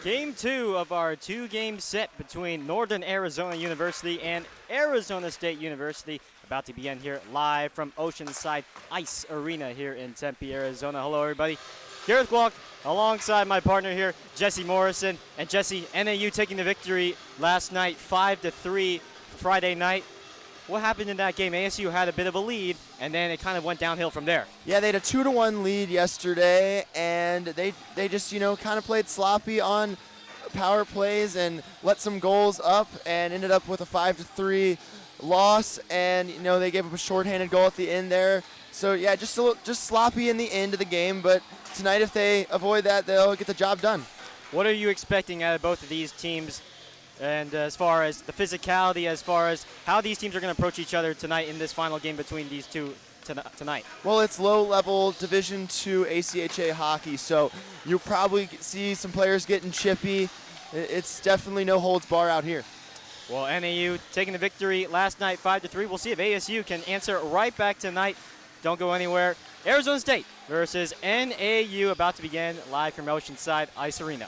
Game 2 of our two-game set between Northern Arizona University and Arizona State University about to begin here live from Oceanside Ice Arena here in Tempe, Arizona. Hello, everybody. Gareth Glock alongside my partner here, Jesse Morrison. And Jesse, NAU taking the victory last night, 5-3 Friday night. What happened in that game? ASU had a bit of a lead, and then it kind of went downhill from there. Yeah, they had a 2-1 lead yesterday, and they just, kind of played sloppy on power plays and let some goals up and ended up with a 5-3 loss, and, they gave up a shorthanded goal at the end there. So, yeah, just sloppy in the end of the game, but tonight if they avoid that, they'll get the job done. What are you expecting out of both of these teams? And as far as the physicality, as far as how these teams are going to approach each other tonight in this final game between these two tonight? Well, it's low-level Division II ACHA hockey, so you'll probably see some players getting chippy. It's definitely no holds bar out here. Well, NAU taking the victory last night 5-3. We'll see if ASU can answer right back tonight. Don't go anywhere. Arizona State versus NAU about to begin live from Oceanside Ice Arena.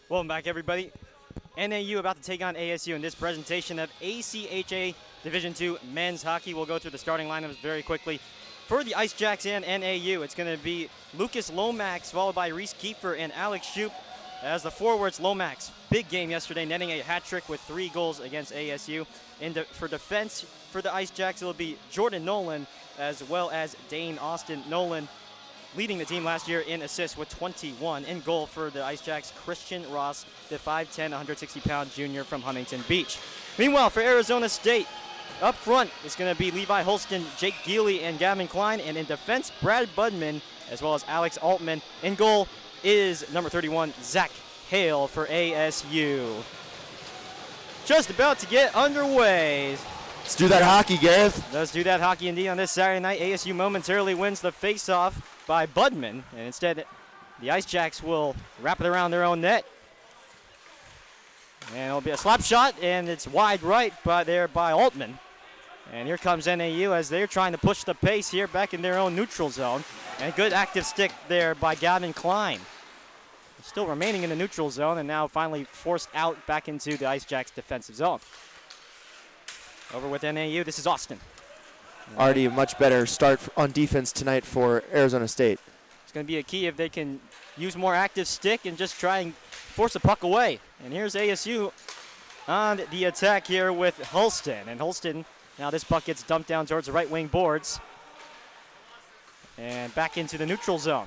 Welcome back, everybody. NAU about to take on ASU in this presentation of ACHA Division II men's hockey. We'll go through the starting lineups very quickly. For the Icejacks and NAU, it's going to be Lucas Lomax, followed by Reese Kiefer and Alex Shoup. As the forwards, Lomax, big game yesterday, netting a hat trick with 3 goals against ASU. For defense for the Icejacks, it'll be Jordan Nolan, as well as Dane Austin. Nolan leading the team last year in assists with 21. In goal for the Icejacks, Christian Ross, the 5'10", 160-pound junior from Huntington Beach. Meanwhile, for Arizona State, up front, it's going to be Levi Holston, Jake Geely, and Gavin Klein. And in defense, Brad Budman, as well as Alex Altman. In goal is number 31, Zach Hale for ASU. Just about to get underway. Let's do that hockey, Gareth. Let's do that hockey indeed on this Saturday night. ASU momentarily wins the faceoff by Budman, and instead the Icejacks will wrap it around their own net. And it'll be a slap shot, and it's wide right by Altman. And here comes NAU as they're trying to push the pace here back in their own neutral zone. And good active stick there by Gavin Klein. Still remaining in the neutral zone and now finally forced out back into the Icejacks defensive zone. Over with NAU, this is Austin. Already a much better start on defense tonight for Arizona State. It's going to be a key if they can use more active stick and just try and force the puck away. And here's ASU on the attack here with Holston. And Holston, now this puck gets dumped down towards the right wing boards. And back into the neutral zone.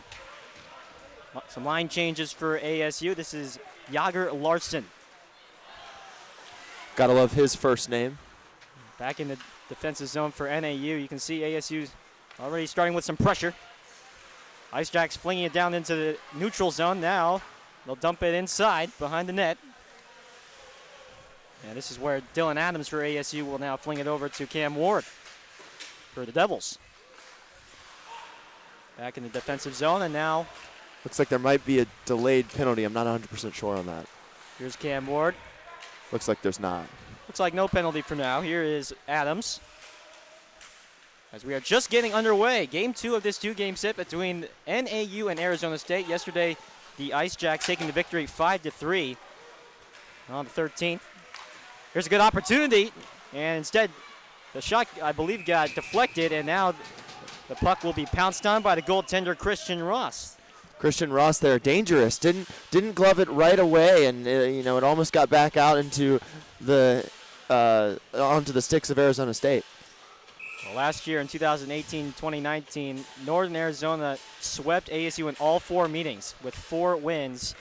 Some line changes for ASU. This is Yager Larson. Gotta love his first name. Back in the defensive zone for NAU. You can see ASU's already starting with some pressure. Icejacks flinging it down into the neutral zone. Now they'll dump it inside behind the net. And this is where Dylan Adams for ASU will now fling it over to Cam Ward for the Devils. Back in the defensive zone, and now looks like there might be a delayed penalty. I'm not 100% sure on that. Here's Cam Ward. Looks like there's not. Looks like no penalty for now. Here is Adams. As we are just getting underway, game 2 of this 2-game set between NAU and Arizona State. Yesterday, the Icejacks taking the victory 5-3 on the 13th. Here's a good opportunity, and instead, the shot, I believe, got deflected, and now the puck will be pounced on by the goaltender, Christian Ross. Christian Ross there, dangerous. Didn't glove it right away, and it almost got back out into the onto the sticks of Arizona State. Well, last year in 2018-2019, Northern Arizona swept ASU in all 4 meetings with 4 wins,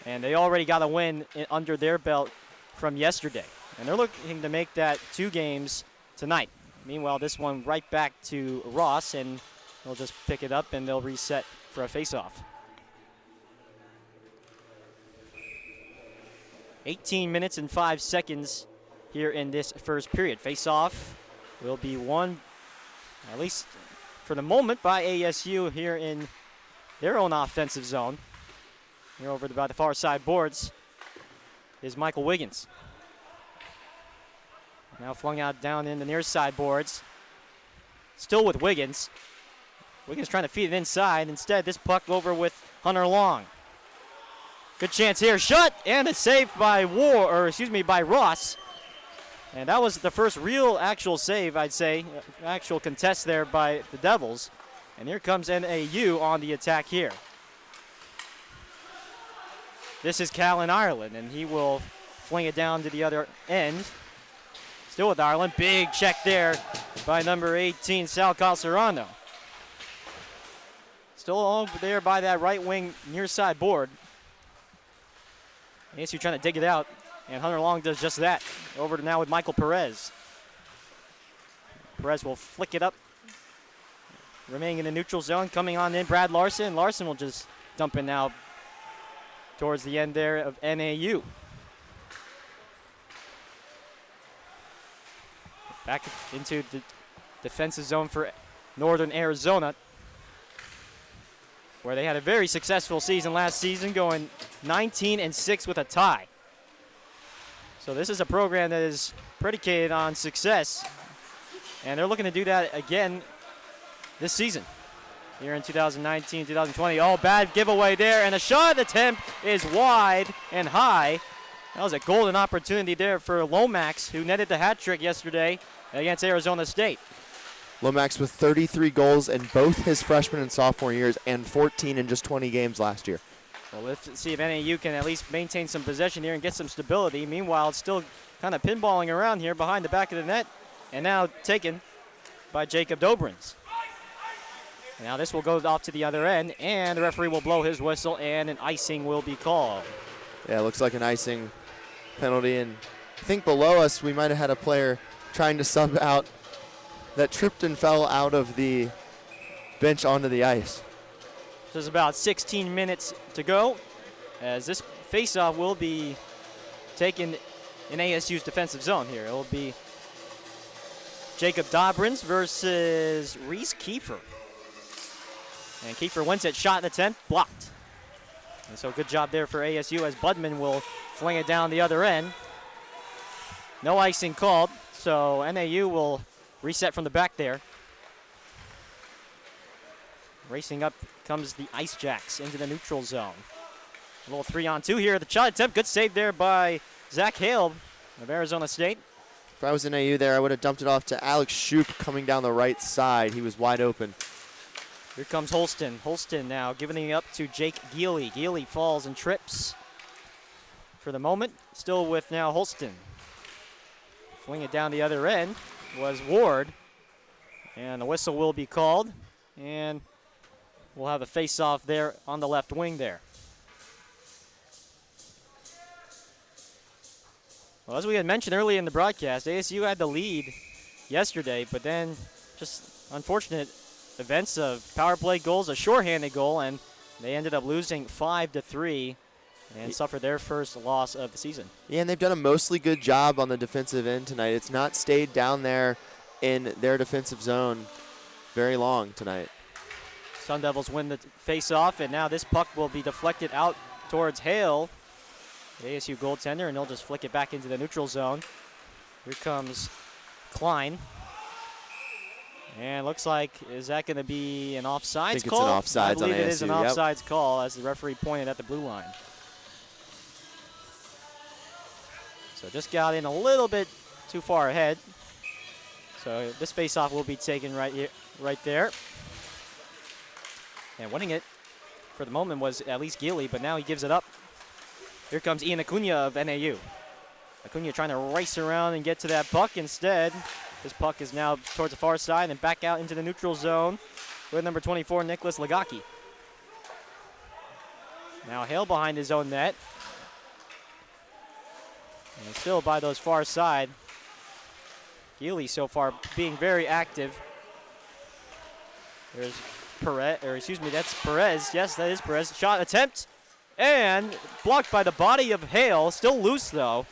and they already got a win under their belt from yesterday. And they're looking to make that 2 games tonight. Meanwhile, this one right back to Ross, and they'll just pick it up and they'll reset for a faceoff. 18 minutes and 5 seconds here in this first period. Face-off will be won, at least for the moment, by ASU here in their own offensive zone. Here over by the far side boards is Michael Wiggins. Now flung out down in the near side boards. Still with Wiggins. Wiggins trying to feed it inside. Instead, this puck over with Hunter Long. Good chance here. Shot and a save by by Ross. And that was the first real actual save, I'd say, actual contest there by the Devils. And here comes NAU on the attack here. This is Callan Ireland, and he will fling it down to the other end. Still with Ireland. Big check there by number 18, Sal Calcerano. Still over there by that right wing near side board. ASU trying to dig it out, and Hunter Long does just that. Over to now with Michael Perez. Perez will flick it up. Remaining in the neutral zone, coming on in Brad Larson. Larson will just dump it now towards the end there of NAU. Back into the defensive zone for Northern Arizona, where they had a very successful season last season, going 19-6 with a tie. So this is a program that is predicated on success, and they're looking to do that again this season. here in 2019, 2020. Oh, bad giveaway there, and a shot attempt is wide and high. That was a golden opportunity there for Lomax, who netted the hat trick yesterday against Arizona State. Lomax with 33 goals in both his freshman and sophomore years and 14 in just 20 games last year. Well, let's see if NAU can at least maintain some possession here and get some stability. Meanwhile, it's still kind of pinballing around here behind the back of the net, and now taken by Jacob Dobrins. Now this will go off to the other end, and the referee will blow his whistle, and an icing will be called. Yeah, it looks like an icing penalty, and I think below us we might have had a player trying to sub out that tripped and fell out of the bench onto the ice. There's about 16 minutes to go, as this faceoff will be taken in ASU's defensive zone here. It will be Jacob Dobrins versus Reese Kiefer. And Kiefer wins it, shot attempt, blocked. And so good job there for ASU as Budman will fling it down the other end. No icing called, so NAU will reset from the back there. Racing up comes the Icejacks into the neutral zone. A little 3-on-2 here. The shot attempt, good save there by Zach Hale of Arizona State. If I was in AU there, I would have dumped it off to Alex Shoup coming down the right side. He was wide open. Here comes Holston. Holston now giving it up to Jake Geely. Geely falls and trips for the moment. Still with now Holston. Fling it down the other end was Ward. And the whistle will be called. And we'll have a face-off there on the left wing there. Well, as we had mentioned earlier in the broadcast, ASU had the lead yesterday, but then just unfortunate events of power play goals, a shorthanded goal, and they ended up losing 5-3 and suffered their first loss of the season. Yeah, and they've done a mostly good job on the defensive end tonight. It's not stayed down there in their defensive zone very long tonight. Sun Devils win the face-off, and now this puck will be deflected out towards Hale, the ASU goaltender, and he'll just flick it back into the neutral zone. Here comes Klein. And looks like, is that going to be an offsides call? I think it's an offsides I believe on ASU, it is an offsides call as the referee pointed at the blue line. So just got in a little bit too far ahead. So this face-off will be taken right here, right there. And winning it for the moment was at least Geely, but now he gives it up. Here comes Ian Acuna of NAU. Acuna trying to race around and get to that puck. Instead, this puck is now towards the far side and back out into the neutral zone with number 24, Nicholas Lagaki. Now Hale behind his own net. And still by those far side. Geely so far being very active. There's Perez, or excuse me, that's Perez. Yes, that is Perez. Shot attempt and blocked by the body of Hale. Still loose though.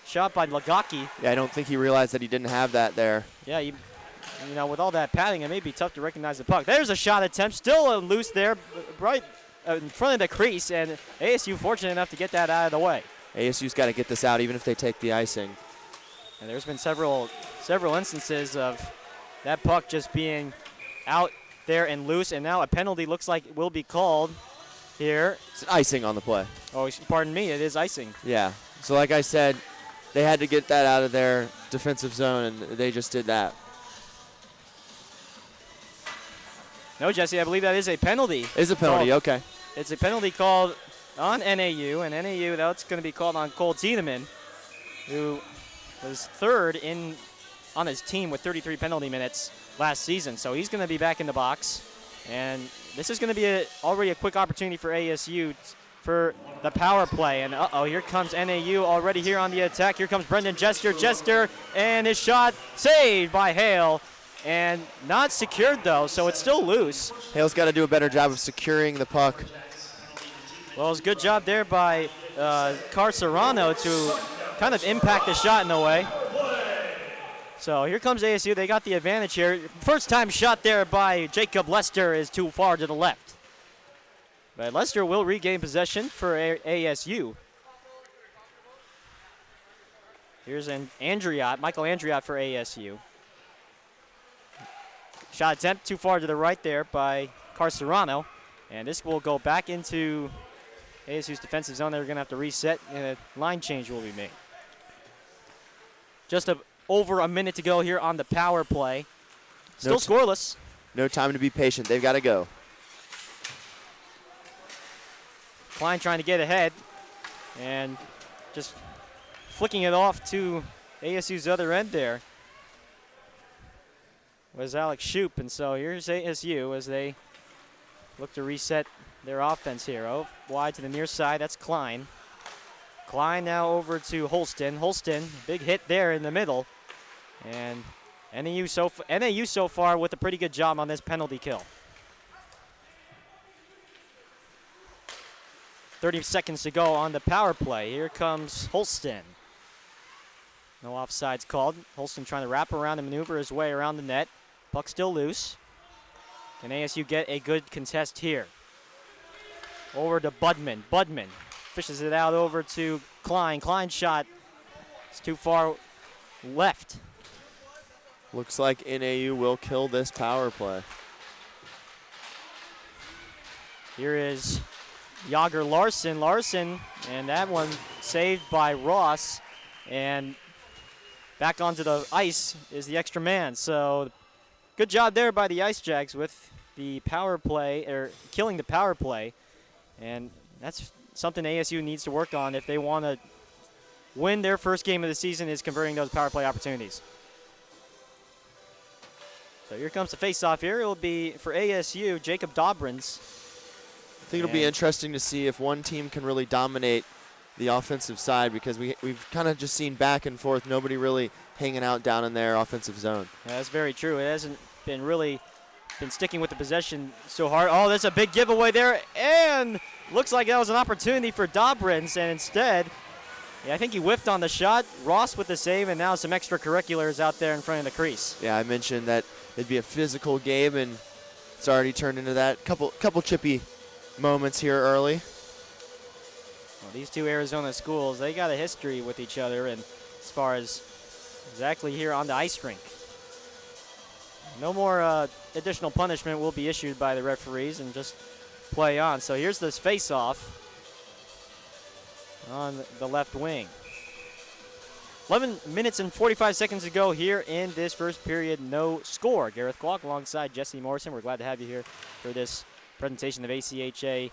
Shot by Lagaki. Yeah, I don't think he realized that he didn't have that there. Yeah, you know, with all that padding, it may be tough to recognize the puck. There's a shot attempt, still loose there, right in front of the crease, and ASU fortunate enough to get that out of the way. ASU's got to get this out, even if they take the icing. And there's been several instances of that puck just being out there and loose, and now a penalty looks like it will be called here. It's icing on the play. Oh, pardon me, it is icing. Yeah, so like I said, they had to get that out of their defensive zone, and they just did that. No, Jesse, I believe that is a penalty. Is a penalty, okay. It's a penalty called on NAU, and NAU, that's going to be called on Cole Tiedemann, who was third on his team with 33 penalty minutes last season. So he's going to be back in the box, and this is going to be already a quick opportunity for ASU for the power play. And uh-oh, here comes NAU already here on the attack. Here comes Brendan Jester, and his shot saved by Hale. And not secured, though, so it's still loose. Hale's got to do a better job of securing the puck. Well, it was a good job there by Car Serrano to kind of impact the shot in a way. So here comes ASU. They got the advantage here. First time shot there by Jacob Lester is too far to the left. But Lester will regain possession for ASU. Here's Michael Andriot for ASU. Shot attempt too far to the right there by Carcerano. And this will go back into ASU's defensive zone. They're going to have to reset, and a line change will be made. Just over a minute to go here on the power play. Still scoreless. No time to be patient. They've got to go. Klein trying to get ahead and just flicking it off to ASU's other end there was Alex Shoup. And so here's ASU as they look to reset their offense here. Oh, wide to the near side. That's Klein. Klein now over to Holston. Holston, big hit there in the middle. And NAU so far with a pretty good job on this penalty kill. 30 seconds to go on the power play. Here comes Holston. No offsides called. Holston trying to wrap around and maneuver his way around the net. Puck still loose. Can ASU get a good contest here? Over to Budman. Budman fishes it out over to Klein. Klein's shot is too far left. Looks like NAU will kill this power play. Here is Yager Larson. Larson, and that one saved by Ross. And back onto the ice is the extra man. So good job there by the Icejacks with the power play, or killing the power play. And that's something ASU needs to work on if they want to win their first game of the season, is converting those power play opportunities. So here comes the face-off here. It will be for ASU, Jacob Dobrins. I think it'll be interesting to see if one team can really dominate the offensive side, because we've kind of just seen back and forth, nobody really hanging out down in their offensive zone. Yeah, that's very true. It hasn't been really sticking with the possession so hard. Oh, there's a big giveaway there, and looks like that was an opportunity for Dobrins, and instead, I think he whiffed on the shot. Ross with the save, and now some extracurriculars out there in front of the crease. Yeah, I mentioned that it'd be a physical game, and it's already turned into that. Couple chippy moments here early. Well, these two Arizona schools, they got a history with each other, and as far as exactly here on the ice rink. No more additional punishment will be issued by the referees, and just play on. So here's this face-off on the left wing. 11 minutes and 45 seconds to go here in this first period. No score. Gareth Kwok alongside Jesse Morrison. We're glad to have you here for this presentation of ACHA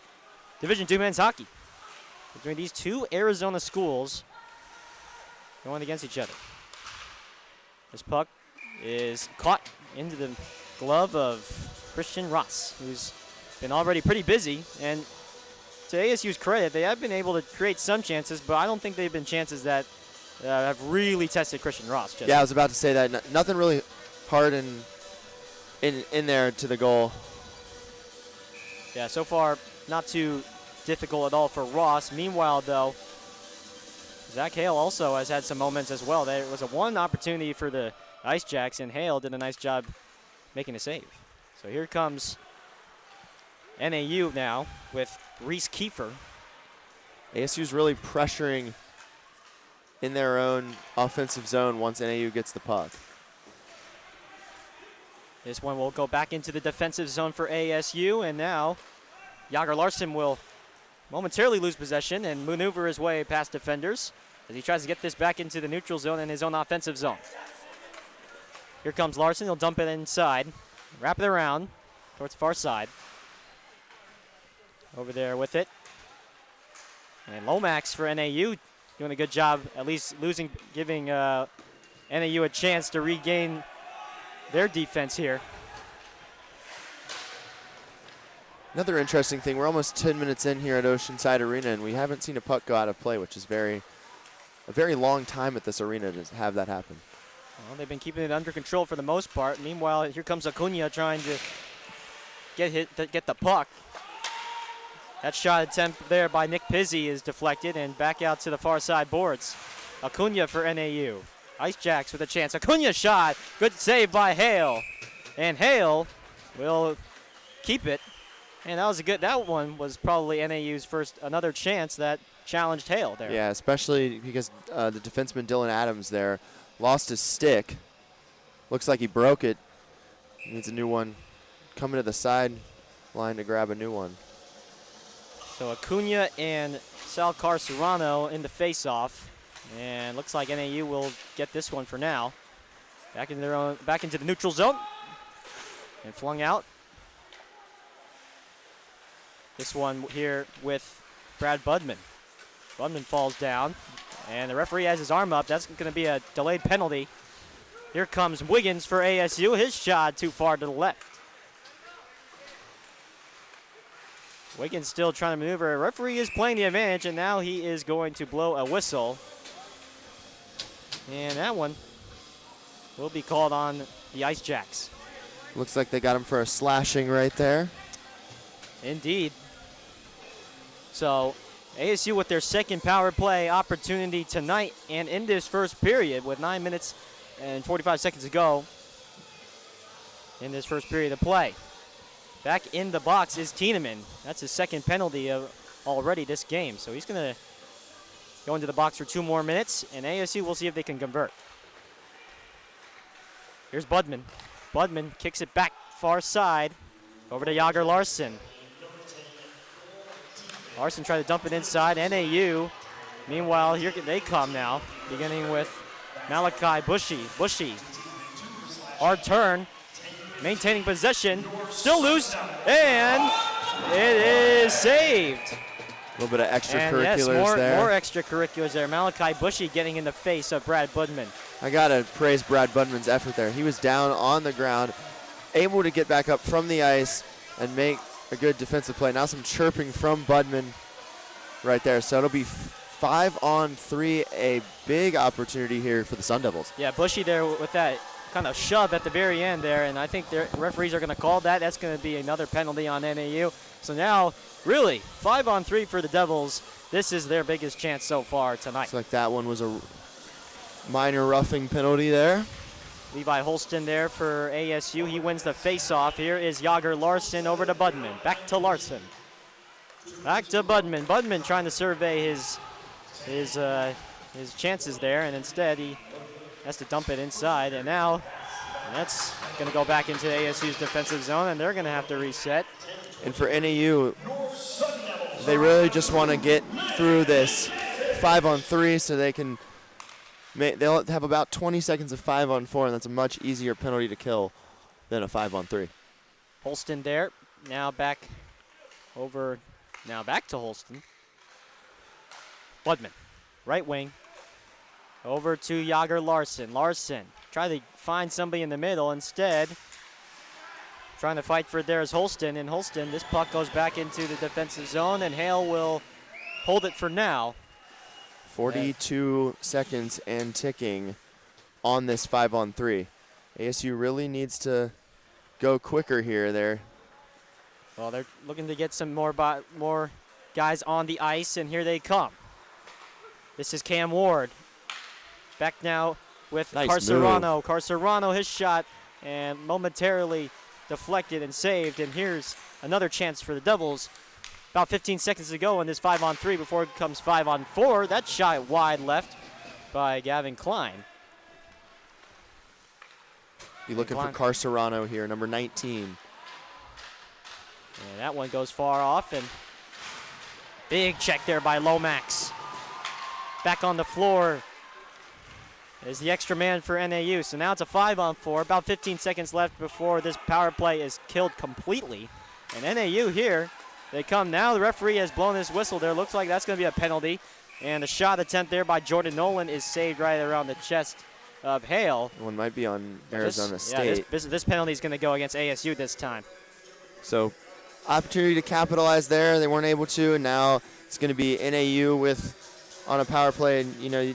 Division II men's hockey between these two Arizona schools going against each other. This puck is caught into the glove of Christian Ross, who's been already pretty busy. And to ASU's credit, they have been able to create some chances, but I don't think they've been chances that have really tested Christian Ross. Jesse. Yeah, I was about to say that. Nothing really hard in there to the goal. Yeah, so far not too difficult at all for Ross. Meanwhile, though, Zach Hale also has had some moments as well. There was a one opportunity for the Icejacks, and Hale did a nice job making a save. So here comes NAU now with Reese Kiefer. ASU's really pressuring in their own offensive zone once NAU gets the puck. This one will go back into the defensive zone for ASU, and now Yager Larson will momentarily lose possession and maneuver his way past defenders as he tries to get this back into the neutral zone and his own offensive zone. Here comes Larson. He'll dump it inside, wrap it around towards the far side. Over there with it. And Lomax for NAU doing a good job, at least giving NAU a chance to regain their defense here. Another interesting thing, we're almost 10 minutes in here at Oceanside Arena, and we haven't seen a puck go out of play, which is a very long time at this arena to have that happen. Well, they've been keeping it under control for the most part. Meanwhile, here comes Acuna trying to get the puck. That shot attempt there by Nick Pizzi is deflected and back out to the far side boards. Acuna for NAU. Icejacks with a chance. Acuna shot. Good save by Hale. And Hale will keep it. And that one was probably NAU's another chance that challenged Hale there. Yeah, especially because the defenseman Dylan Adams there lost his stick. Looks like he broke it. He needs a new one coming to the side line to grab a new one. So Acuna and Sal Carcerano in the face-off, and looks like NAU will get this one for now. Back into the neutral zone, and flung out. This one here with Brad Budman. Budman falls down, and the referee has his arm up. That's going to be a delayed penalty. Here comes Wiggins for ASU. His shot too far to the left. Wiggins still trying to maneuver. The referee is playing the advantage, and now he is going to blow a whistle. And that one will be called on the Icejacks. Looks like they got him for a slashing right there. Indeed. So ASU with their second power play opportunity tonight and in this first period with 9 minutes and 45 seconds to go in this first period of play. Back in the box is Tiedemann. That's his second penalty of already this game. So he's going to go into the box for 2 more minutes, and ASU will see if they can convert. Here's Budman. Budman kicks it back far side over to Jager Larson. Larson tried to dump it inside. NAU, meanwhile, here they come now, beginning with Malachi Bushy. Bushy, hard turn, maintaining possession, still loose, and it is saved. A little bit of extracurriculars and yes, there. More extracurriculars there. Malachi Bushy getting in the face of Brad Budman. I got to praise Brad Budman's effort there. He was down on the ground, able to get back up from the ice and make a good defensive play. Now some chirping from Budman right there. So it'll be 5-on-3, a big opportunity here for the Sun Devils. Yeah, Bushy there with that kind of shove at the very end there, and I think the referees are going to call that. That's going to be another penalty on NAU. So now, really, 5-on-3 for the Devils. This is their biggest chance so far tonight. Looks like that one was a minor roughing penalty there. Levi Holston there for ASU. He wins the face-off. Here is Jager Larson over to Budman. Back to Larson. Back to Budman. Budman trying to survey his chances there, and instead he has to dump it inside. And now that's going to go back into ASU's defensive zone, and they're going to have to reset. And for NAU, they really just want to get through this 5-on-3 so they can. They'll have about 20 seconds of 5-on-4, and that's a much easier penalty to kill than a 5-on-3. Holston there. Now back over. Now back to Holston. Budman, right wing. Over to Jager Larson. Larson try to find somebody in the middle. Instead, trying to fight for it there is Holston. And Holston, this puck goes back into the defensive zone, and Hale will hold it for now. 42 seconds and ticking on this 5-on-3. ASU really needs to go quicker here. Well, they're looking to get some more guys on the ice, and here they come. This is Cam Ward. Back now with nice Carcerano. Move. Carcerano, his shot, and momentarily deflected and saved. And here's another chance for the Devils. About 15 seconds to go in this 5-on-3 before it becomes 5-on-4. That shot wide left by Gavin Klein. Be looking for Carcerano here, number 19. And that one goes far off, and big check there by Lomax. Back on the floor is the extra man for NAU. So now it's a 5-on-4. About 15 seconds left before this power play is killed completely. And NAU here, they come now. The referee has blown his whistle there. Looks like that's going to be a penalty. And a shot attempt there by Jordan Nolan is saved right around the chest of Hale. One might be on Arizona State. Yeah, this penalty is going to go against ASU this time. So opportunity to capitalize there. They weren't able to, and now it's going to be NAU on a power play. And you know, you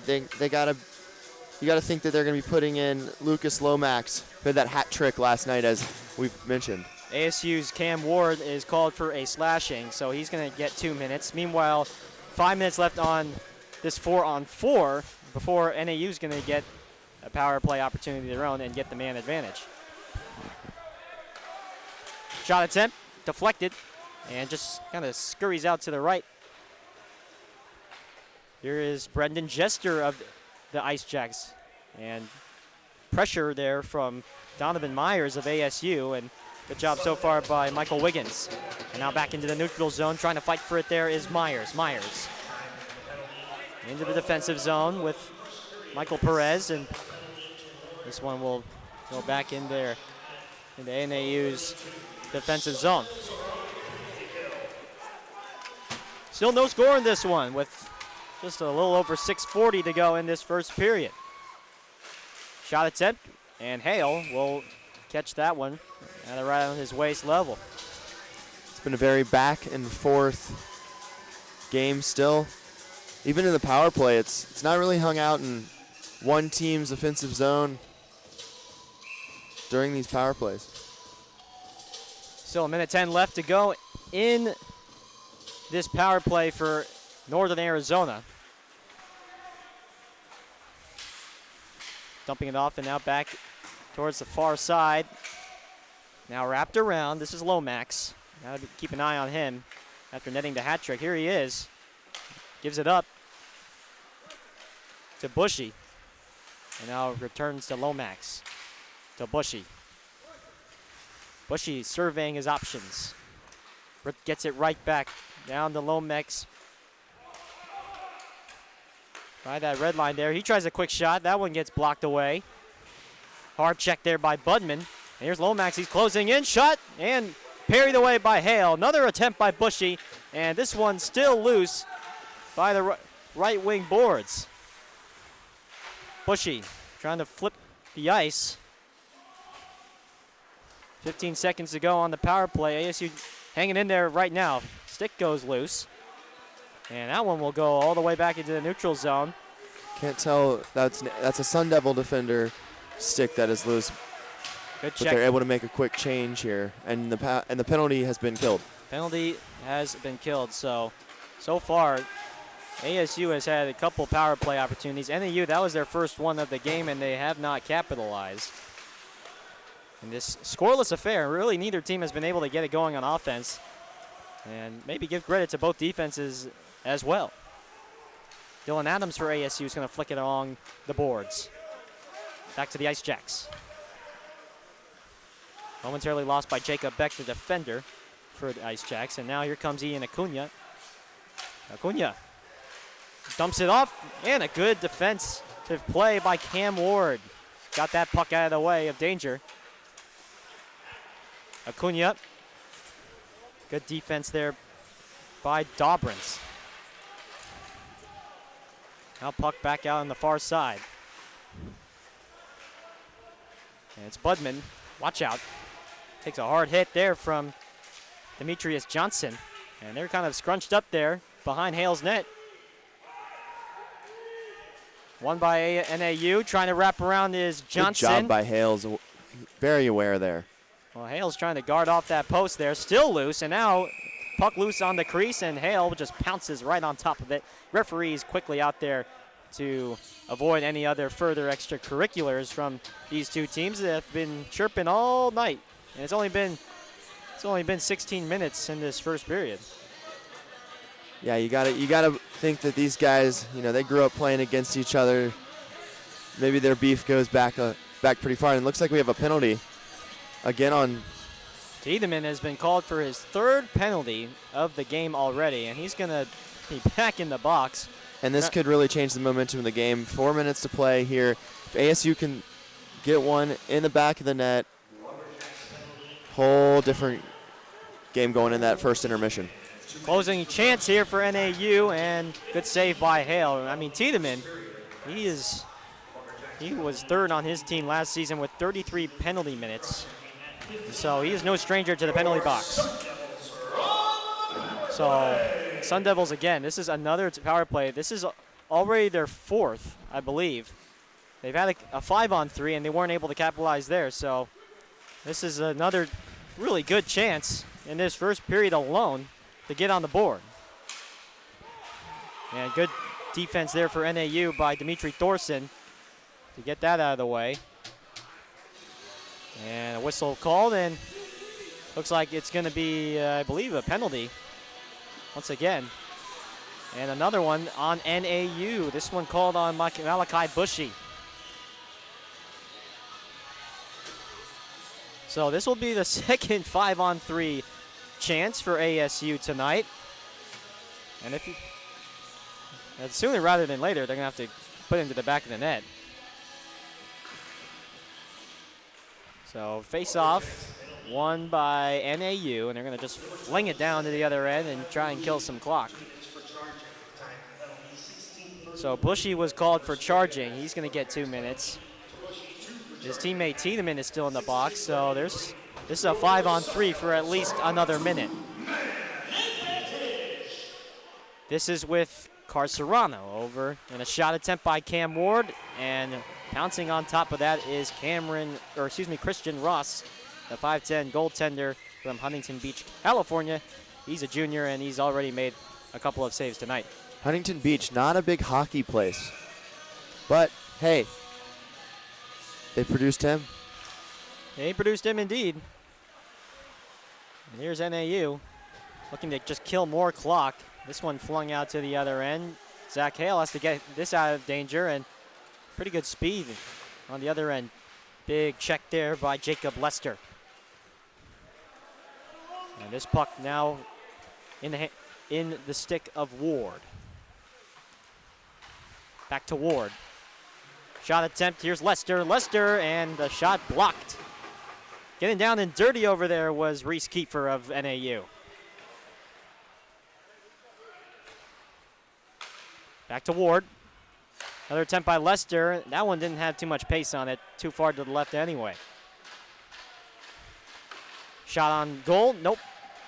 got to think that they're going to be putting in Lucas Lomax, who had that hat trick last night, as we've mentioned. ASU's Cam Ward is called for a slashing, so he's going to get 2 minutes. Meanwhile, 5 minutes left on this 4-on-4 before NAU's going to get a power play opportunity of their own and get the man advantage. Shot attempt, deflected, and just kind of scurries out to the right. Here is Brendan Jester of the Icejacks, and pressure there from Donovan Myers of ASU, and Good job so far by Michael Wiggins. And now back into the neutral zone. Trying to fight for it there is Myers. Myers into the defensive zone with Michael Perez. And this one will go back in there into NAU's defensive zone. Still no score in this one with just a little over 6:40 to go in this first period. Shot attempt, and Hale will catch that one at right on his waist level. It's been a very back and forth game still. Even in the power play, it's not really hung out in one team's offensive zone during these power plays. Still a minute 10 left to go in this power play for Northern Arizona. Dumping it off and now back towards the far side. Now wrapped around. This is Lomax. Now keep an eye on him after netting the hat trick. Here he is. Gives it up to Bushy. And now returns to Lomax. To Bushy. Bushy surveying his options. Gets it right back down to Lomax. By that red line there. He tries a quick shot. That one gets blocked away. Hard check there by Budman. And here's Lomax. He's closing in. Shot and parried away by Hale. Another attempt by Bushy. And this one still loose by the right wing boards. Bushy trying to flip the ice. 15 seconds to go on the power play. ASU hanging in there right now. Stick goes loose. And that one will go all the way back into the neutral zone. Can't tell, that's a Sun Devil defender stick that is loose. Good but check. they're able to make a quick change here, and the penalty has been killed. Penalty has been killed. So far, ASU has had a couple power play opportunities. NAU, that was their first one of the game, and they have not capitalized. In this scoreless affair, really neither team has been able to get it going on offense. And maybe give credit to both defenses as well. Dylan Adams for ASU is going to flick it along the boards. Back to the Icejacks. Momentarily lost by Jacob Beck, the defender for the Icejacks. And now here comes Ian Acuna. Acuna dumps it off, and a good defensive play by Cam Ward. Got that puck out of the way of danger. Acuna. Good defense there by Dobrins. Now puck back out on the far side. And it's Budman. Watch out. Takes a hard hit there from Demetrius Johnson. And they're kind of scrunched up there behind Hale's net. Won by NAU. Trying to wrap around is Johnson. Good job by Hales. Very aware there. Well, Hale's trying to guard off that post there. Still loose, and now puck loose on the crease, and Hale just pounces right on top of it. Referees quickly out there to avoid any other further extracurriculars from these two teams that have been chirping all night. And it's only been 16 minutes in this first period. Yeah, you gotta think that these guys, they grew up playing against each other. Maybe their beef goes back pretty far. And it looks like we have a penalty again on. Tiedemann has been called for his third penalty of the game already, and he's going to be back in the box. And this could really change the momentum of the game. 4 minutes to play here. If ASU can get one in the back of the net, whole different game going in that first intermission. Closing chance here for NAU, and good save by Hale. I mean, Tiedemann, he was third on his team last season with 33 penalty minutes. So he is no stranger to the penalty box. So Sun Devils again, this is another power play. This is already their fourth, I believe. They've had a 5-on-3 and they weren't able to capitalize there. So this is another really good chance in this first period alone to get on the board. And good defense there for NAU by Dimitri Thorson to get that out of the way. And a whistle called, and looks like it's going to be, I believe, a penalty once again. And another one on NAU. This one called on Malachi Bushy. So this will be the second 5-on-3 chance for ASU tonight. And sooner rather than later, they're going to have to put it into the back of the net. So face-off, won by NAU, and they're going to just fling it down to the other end and try and kill some clock. So Bushy was called for charging. He's going to get 2 minutes. His teammate Tiedemann is still in the box, so this is a 5-on-3 for at least another minute. This is with Carcerano over, and a shot attempt by Cam Ward, and pouncing on top of that is Christian Ross, the 5'10" goaltender from Huntington Beach, California. He's a junior, and he's already made a couple of saves tonight. Huntington Beach, not a big hockey place, but hey, they produced him. They produced him indeed. And here's NAU looking to just kill more clock. This one flung out to the other end. Zach Hale has to get this out of danger, and pretty good speed on the other end. Big check there by Jacob Lester. And this puck now in the stick of Ward. Back to Ward. Shot attempt, here's Lester, and the shot blocked. Getting down and dirty over there was Reese Kiefer of NAU. Back to Ward. Another attempt by Lester. That one didn't have too much pace on it, too far to the left anyway. Shot on goal, nope,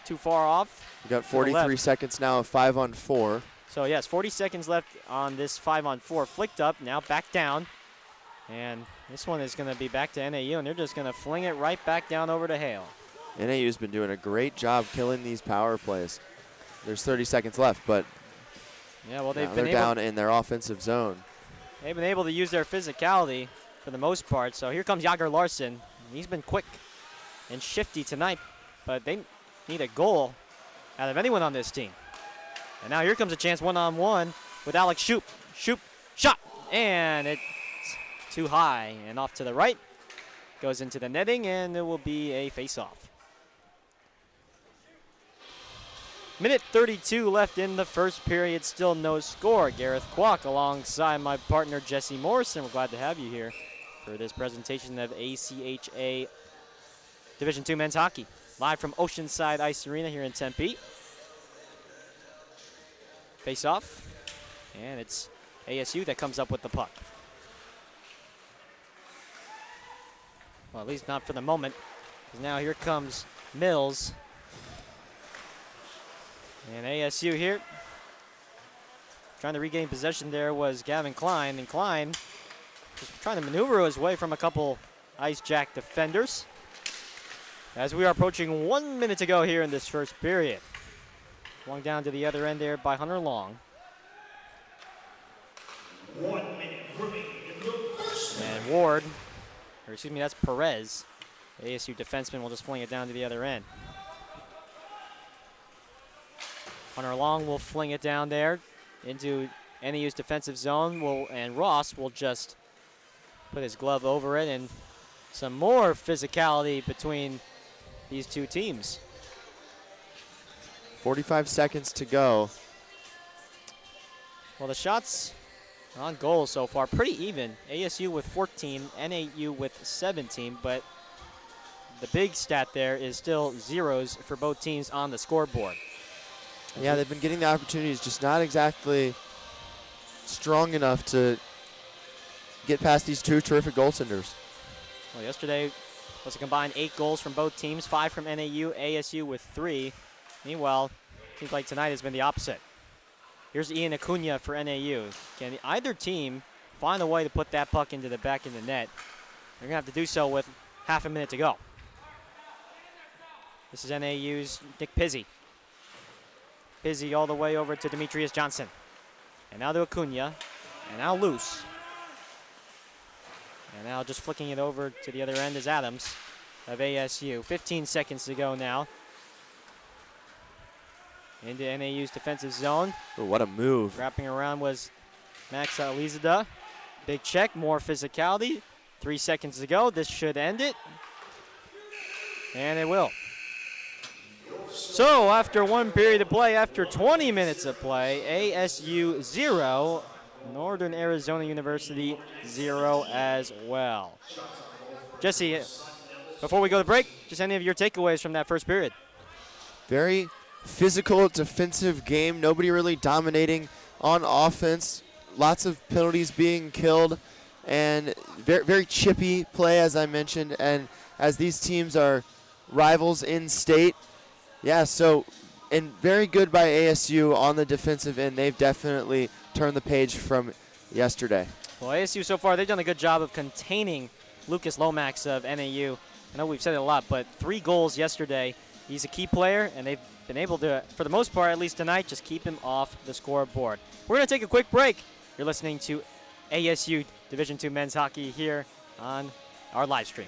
too far off. We got 43 seconds now of 5-on-4. So yes, 40 seconds left on this 5-on-4. Flicked up, now back down. And this one is going to be back to NAU, and they're just going to fling it right back down over to Hale. NAU's been doing a great job killing these power plays. There's 30 seconds left, but yeah, well, they're down in their offensive zone. They've been able to use their physicality for the most part. So here comes Jager Larson. He's been quick and shifty tonight, but they need a goal out of anyone on this team. And now here comes a chance one-on-one with Alex Shoup. Shoup, shot, and it's too high and off to the right. Goes into the netting, and it will be a face-off. Minute 32 left in the first period, still no score. Gareth Kwok alongside my partner Jesse Morrison. We're glad to have you here for this presentation of ACHA Division II Men's Hockey. Live from Oceanside Ice Arena here in Tempe. Face-off, and it's ASU that comes up with the puck. Well, at least not for the moment, because now here comes Mills. And ASU here, trying to regain possession there was Gavin Klein, and Klein just trying to maneuver his way from a couple Ice Jack defenders. As we are approaching 1 minute to go here in this first period. Long down to the other end there by Hunter Long. 1 minute remaining in the first. And Ward, or excuse me, that's Perez. The ASU defenseman will just fling it down to the other end. Hunter Long will fling it down there into NAU's defensive zone, and Ross will just put his glove over it, and some more physicality between these two teams. 45 seconds to go. Well, the shots on goal so far pretty even. ASU with 14, NAU with 17, but the big stat there is still zeros for both teams on the scoreboard. Yeah, they've been getting the opportunities, just not exactly strong enough to get past these two terrific goaltenders. Well, yesterday was a combined 8 goals from both teams, 5 from NAU, ASU with 3. Meanwhile, seems like tonight has been the opposite. Here's Ian Acuna for NAU. Can either team find a way to put that puck into the back of the net? They're going to have to do so with half a minute to go. This is NAU's Nick Pizzi. Pizzi all the way over to Demetrius Johnson. And now to Acuna. And now loose. And now just flicking it over to the other end is Adams of ASU. 15 seconds to go now. Into NAU's defensive zone. Ooh, what a move. Wrapping around was Max Alizada. Big check, more physicality. 3 seconds to go. This should end it. And it will. So after 1 period of play, after 20 minutes of play, ASU 0, Northern Arizona University 0 as well. Jesse, before we go to break, just any of your takeaways from that first period? Very physical defensive game. Nobody really dominating on offense. Lots of penalties being killed, and very chippy play, as I mentioned. And as these teams are rivals in state, and very good by ASU on the defensive end. They've definitely turned the page from yesterday. Well, ASU so far, they've done a good job of containing Lucas Lomax of NAU. I know we've said it a lot, but 3 goals yesterday. He's a key player, and they've been able to, for the most part, at least tonight, just keep him off the scoreboard. We're going to take a quick break. You're listening to ASU Division II Men's Hockey here on our live stream.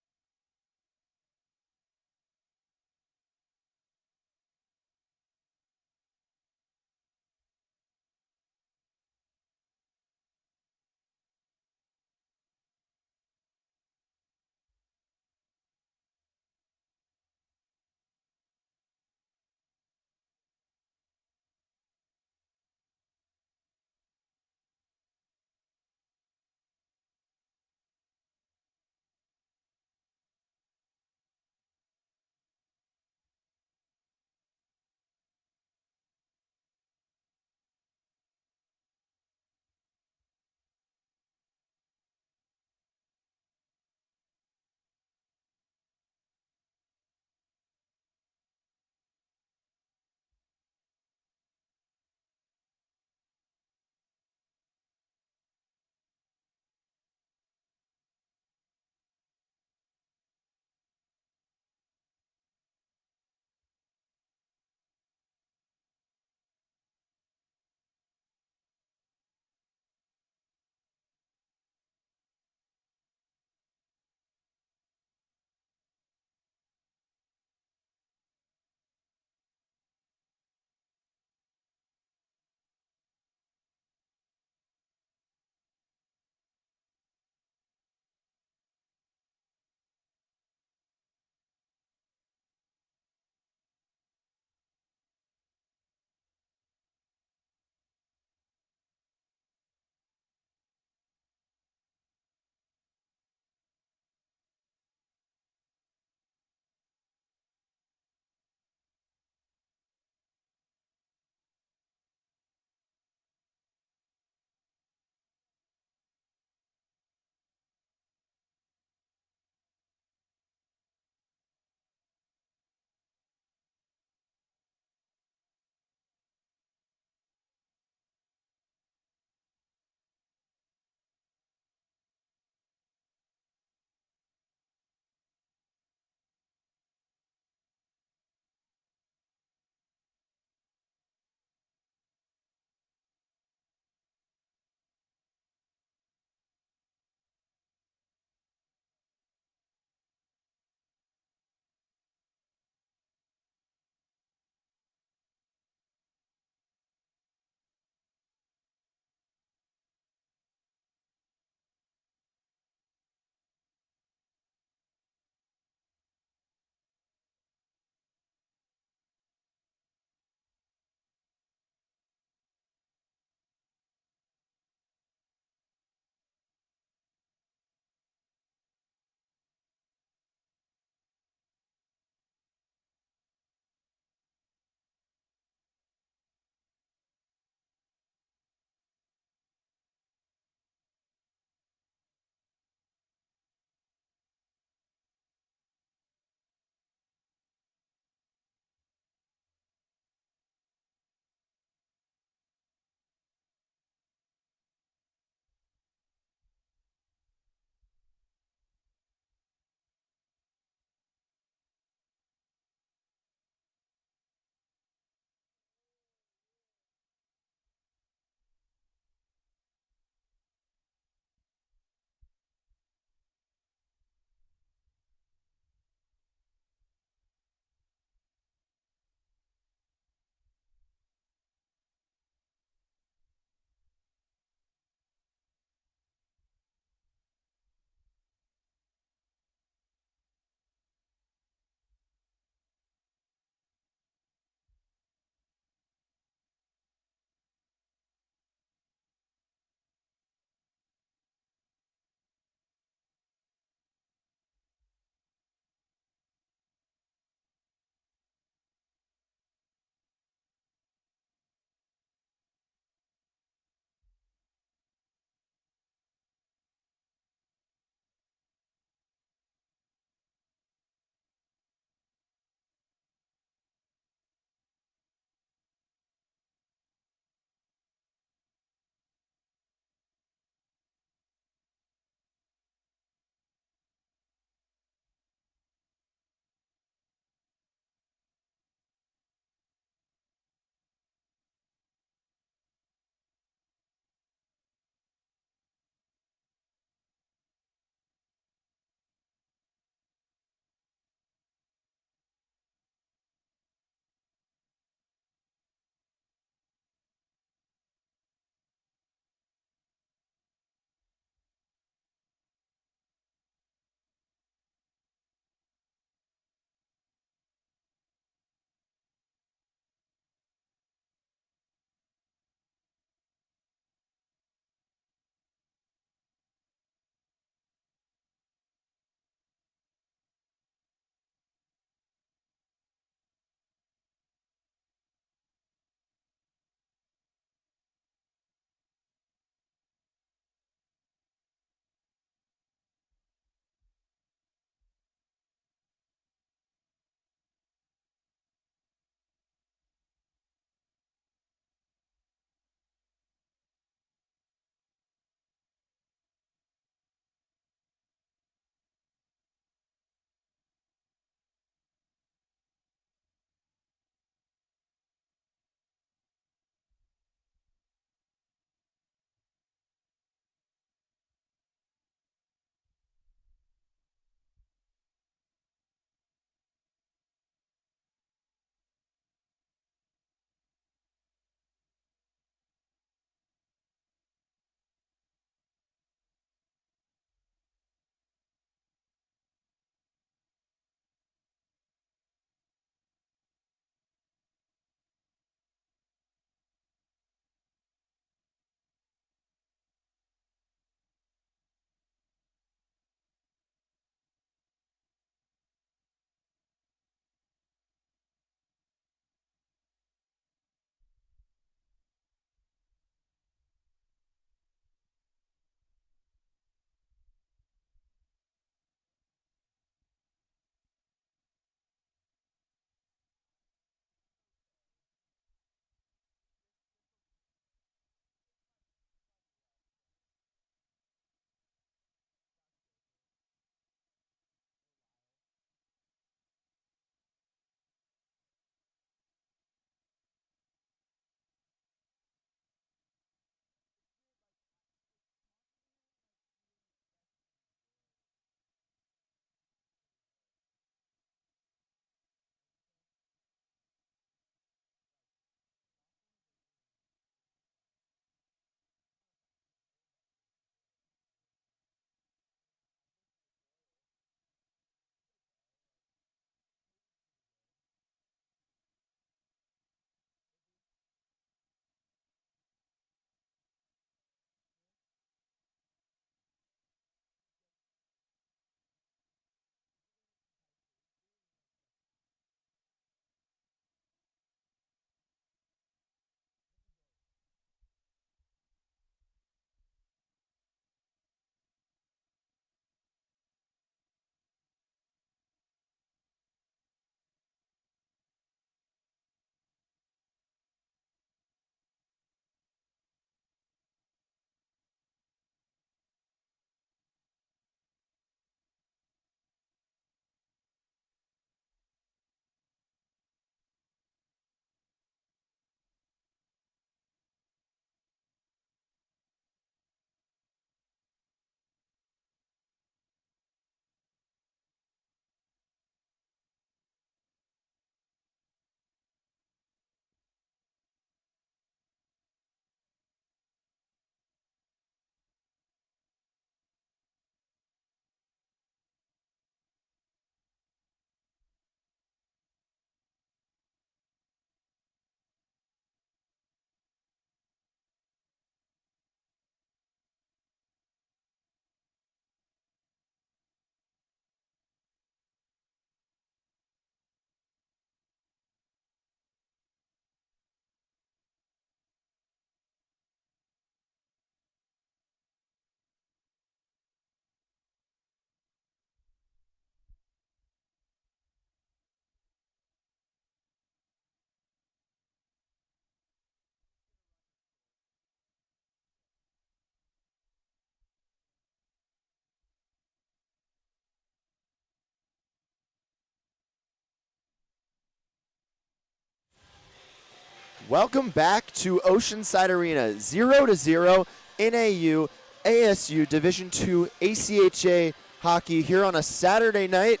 Welcome back to Oceanside Arena, 0-0 NAU ASU Division II ACHA hockey here on a Saturday night.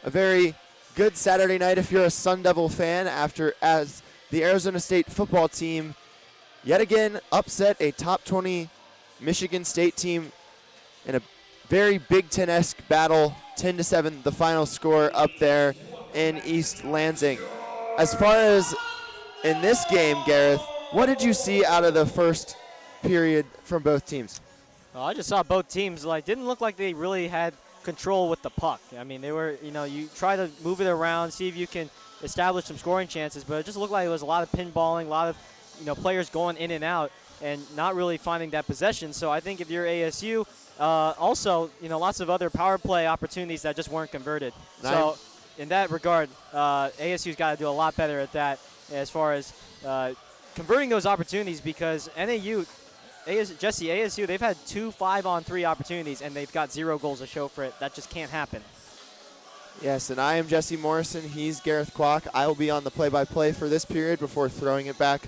A very good Saturday night if you're a Sun Devil fan, as the Arizona State football team yet again upset a top 20 Michigan State team in a very Big Ten-esque battle, 10-7, the final score up there in East Lansing. As far as in this game, Gareth, what did you see out of the first period from both teams? Well, I just saw both teams didn't look like they really had control with the puck. I mean, they were, you try to move it around, see if you can establish some scoring chances, but it just looked like it was a lot of pinballing, a lot of, players going in and out and not really finding that possession. So I think if you're ASU, also, lots of other power play opportunities that just weren't converted. Nice. So in that regard, ASU's got to do a lot better at that as far as converting those opportunities, because ASU, they've had 2 5-on-3 opportunities, and they've got 0 goals to show for it. That just can't happen. Yes, and I am Jesse Morrison. He's Gareth Kwok. I will be on the play-by-play for this period before throwing it back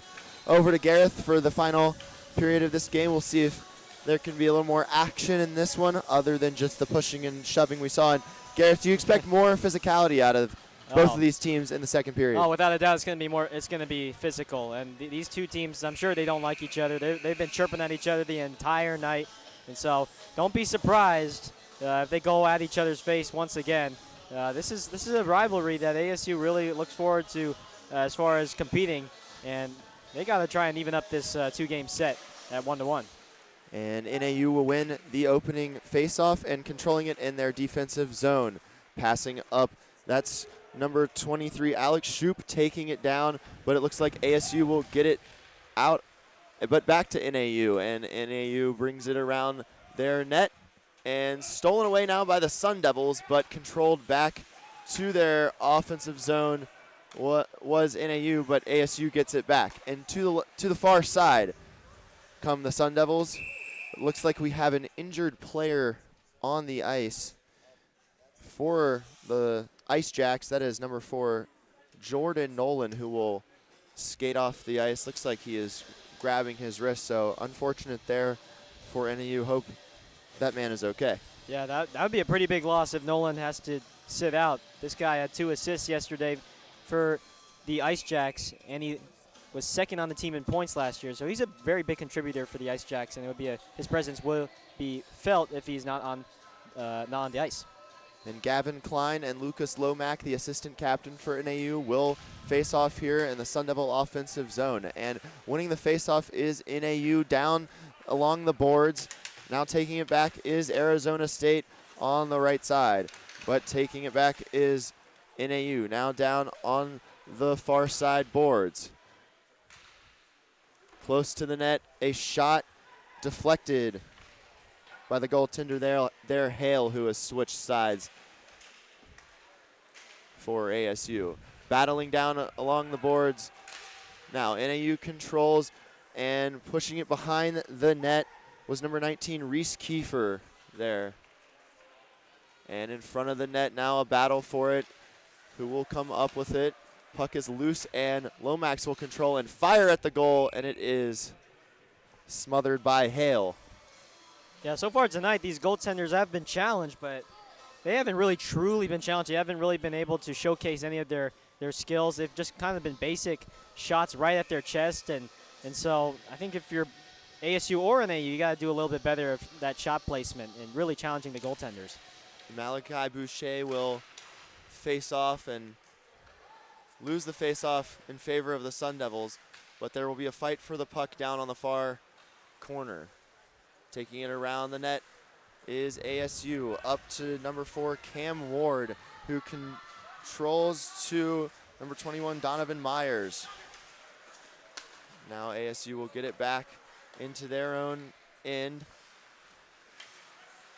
over to Gareth for the final period of this game. We'll see if there can be a little more action in this one other than just the pushing and shoving we saw. And Gareth, do you expect more physicality out of both of these teams in the second period? Oh, without a doubt, it's going to be more. It's going to be physical, and these two teams, I'm sure they don't like each other. They've been chirping at each other the entire night, and so don't be surprised if they go at each other's face once again. This is a rivalry that ASU really looks forward to as far as competing, and they got to try and even up this 2-game set at 1-1. And NAU will win the opening faceoff and controlling it in their defensive zone, passing up. That's number 23, Alex Shoup, taking it down, but it looks like ASU will get it out, but back to NAU, and NAU brings it around their net and stolen away now by the Sun Devils, but controlled back to their offensive zone was NAU, but ASU gets it back. And to the far side come the Sun Devils. It looks like we have an injured player on the ice for the Icejacks. That is number 4, Jordan Nolan, who will skate off the ice. Looks like he is grabbing his wrist, so unfortunate there for NAU. Hope that man is okay. Yeah, that would be a pretty big loss if Nolan has to sit out. This guy had 2 assists yesterday for the Icejacks, and he was second on the team in points last year, so he's a very big contributor for the Icejacks, and it would be his presence will be felt if he's not on the ice. And Gavin Klein and Lucas Lomack, the assistant captain for NAU, will face off here in the Sun Devil offensive zone. And winning the faceoff is NAU down along the boards. Now taking it back is Arizona State on the right side. But taking it back is NAU, now down on the far side boards. Close to the net, a shot deflected by the goaltender there, Hale, who has switched sides for ASU. Battling down along the boards. Now NAU controls, and pushing it behind the net was number 19, Reese Kiefer there. And in front of the net now, a battle for it. Who will come up with it? Puck is loose, and Lomax will control and fire at the goal, and it is smothered by Hale. Yeah, so far tonight, these goaltenders have been challenged, but they haven't really truly been challenged. They haven't really been able to showcase any of their skills. They've just kind of been basic shots right at their chest, and so I think if you're ASU or NAU, you got to do a little bit better of that shot placement and really challenging the goaltenders. Malachi Boucher will face off and lose the face-off in favor of the Sun Devils, but there will be a fight for the puck down on the far corner. Taking it around the net is ASU, up to number 4, Cam Ward, who controls to number 21, Donovan Myers. Now ASU will get it back into their own end,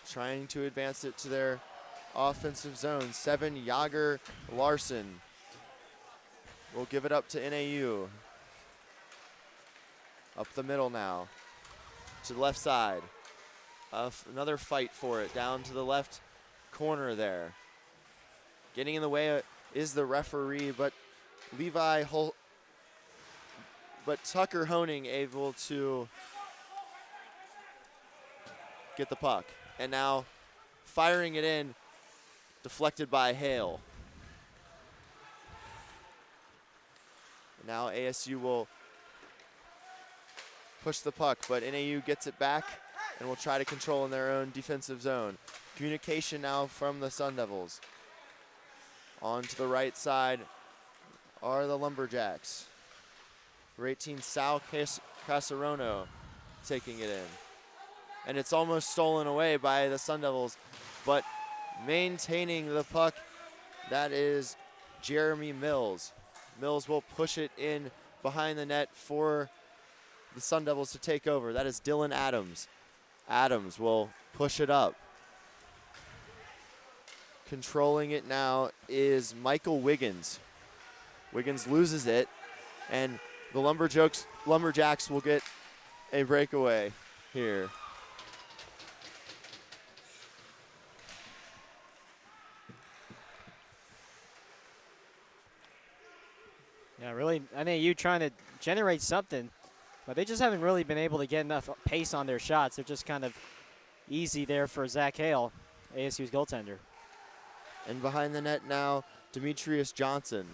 trying to advance it to their offensive zone. 7, Yager Larson will give it up to NAU. Up the middle now, to the left side. Another fight for it, down to the left corner there. Getting in the way is the referee, but Levi but Tucker Honing able to get the puck. And now firing it in, deflected by Hale. Now ASU will push the puck, but NAU gets it back and will try to control in their own defensive zone. Communication now from the Sun Devils. On to the right side are the Lumberjacks. Number 18, Sal Casarono taking it in. And it's almost stolen away by the Sun Devils, but maintaining the puck, that is Jeremy Mills. Mills will push it in behind the net for the Sun Devils to take over. That is Dylan Adams. Adams will push it up. Controlling it now is Michael Wiggins. Wiggins loses it, and the Lumberjacks will get a breakaway here. Yeah, really, NAU trying to generate something, but they just haven't really been able to get enough pace on their shots. They're just kind of easy there for Zach Hale, ASU's goaltender. And behind the net now, Demetrius Johnson.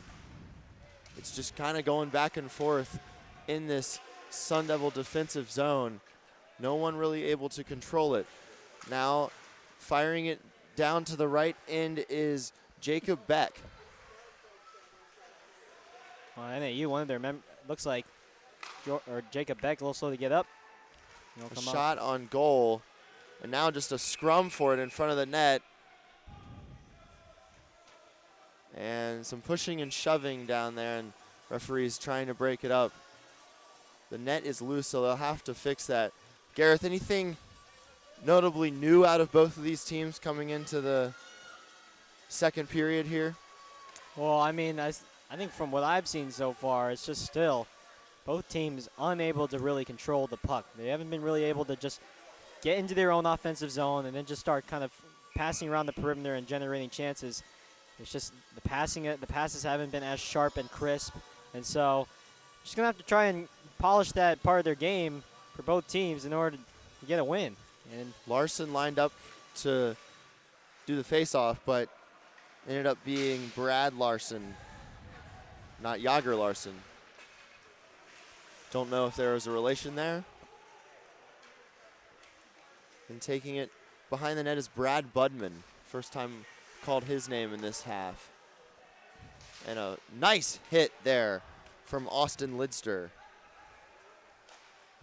It's just kind of going back and forth in this Sun Devil defensive zone. No one really able to control it. Now firing it down to the right end is Jacob Beck. Well, NAU, one of their looks like Jacob Beck a little slow to get up. A shot on goal, and now just a scrum for it in front of the net. And some pushing and shoving down there, and referees trying to break it up. The net is loose, so they'll have to fix that. Gareth, anything notably new out of both of these teams coming into the second period here? Well, I mean, I think from what I've seen so far, it's just still both teams unable to really control the puck. They haven't been really able to just get into their own offensive zone and then just start kind of passing around the perimeter and generating chances. It's just the passes haven't been as sharp and crisp, and so just gonna have to try and polish that part of their game for both teams in order to get a win. And Larson lined up to do the face-off, but ended up being Brad Larson, not Yager Larson. Don't know if there was a relation there. And taking it behind the net is Brad Budman. First time called his name in this half. And a nice hit there from Austin Lidster.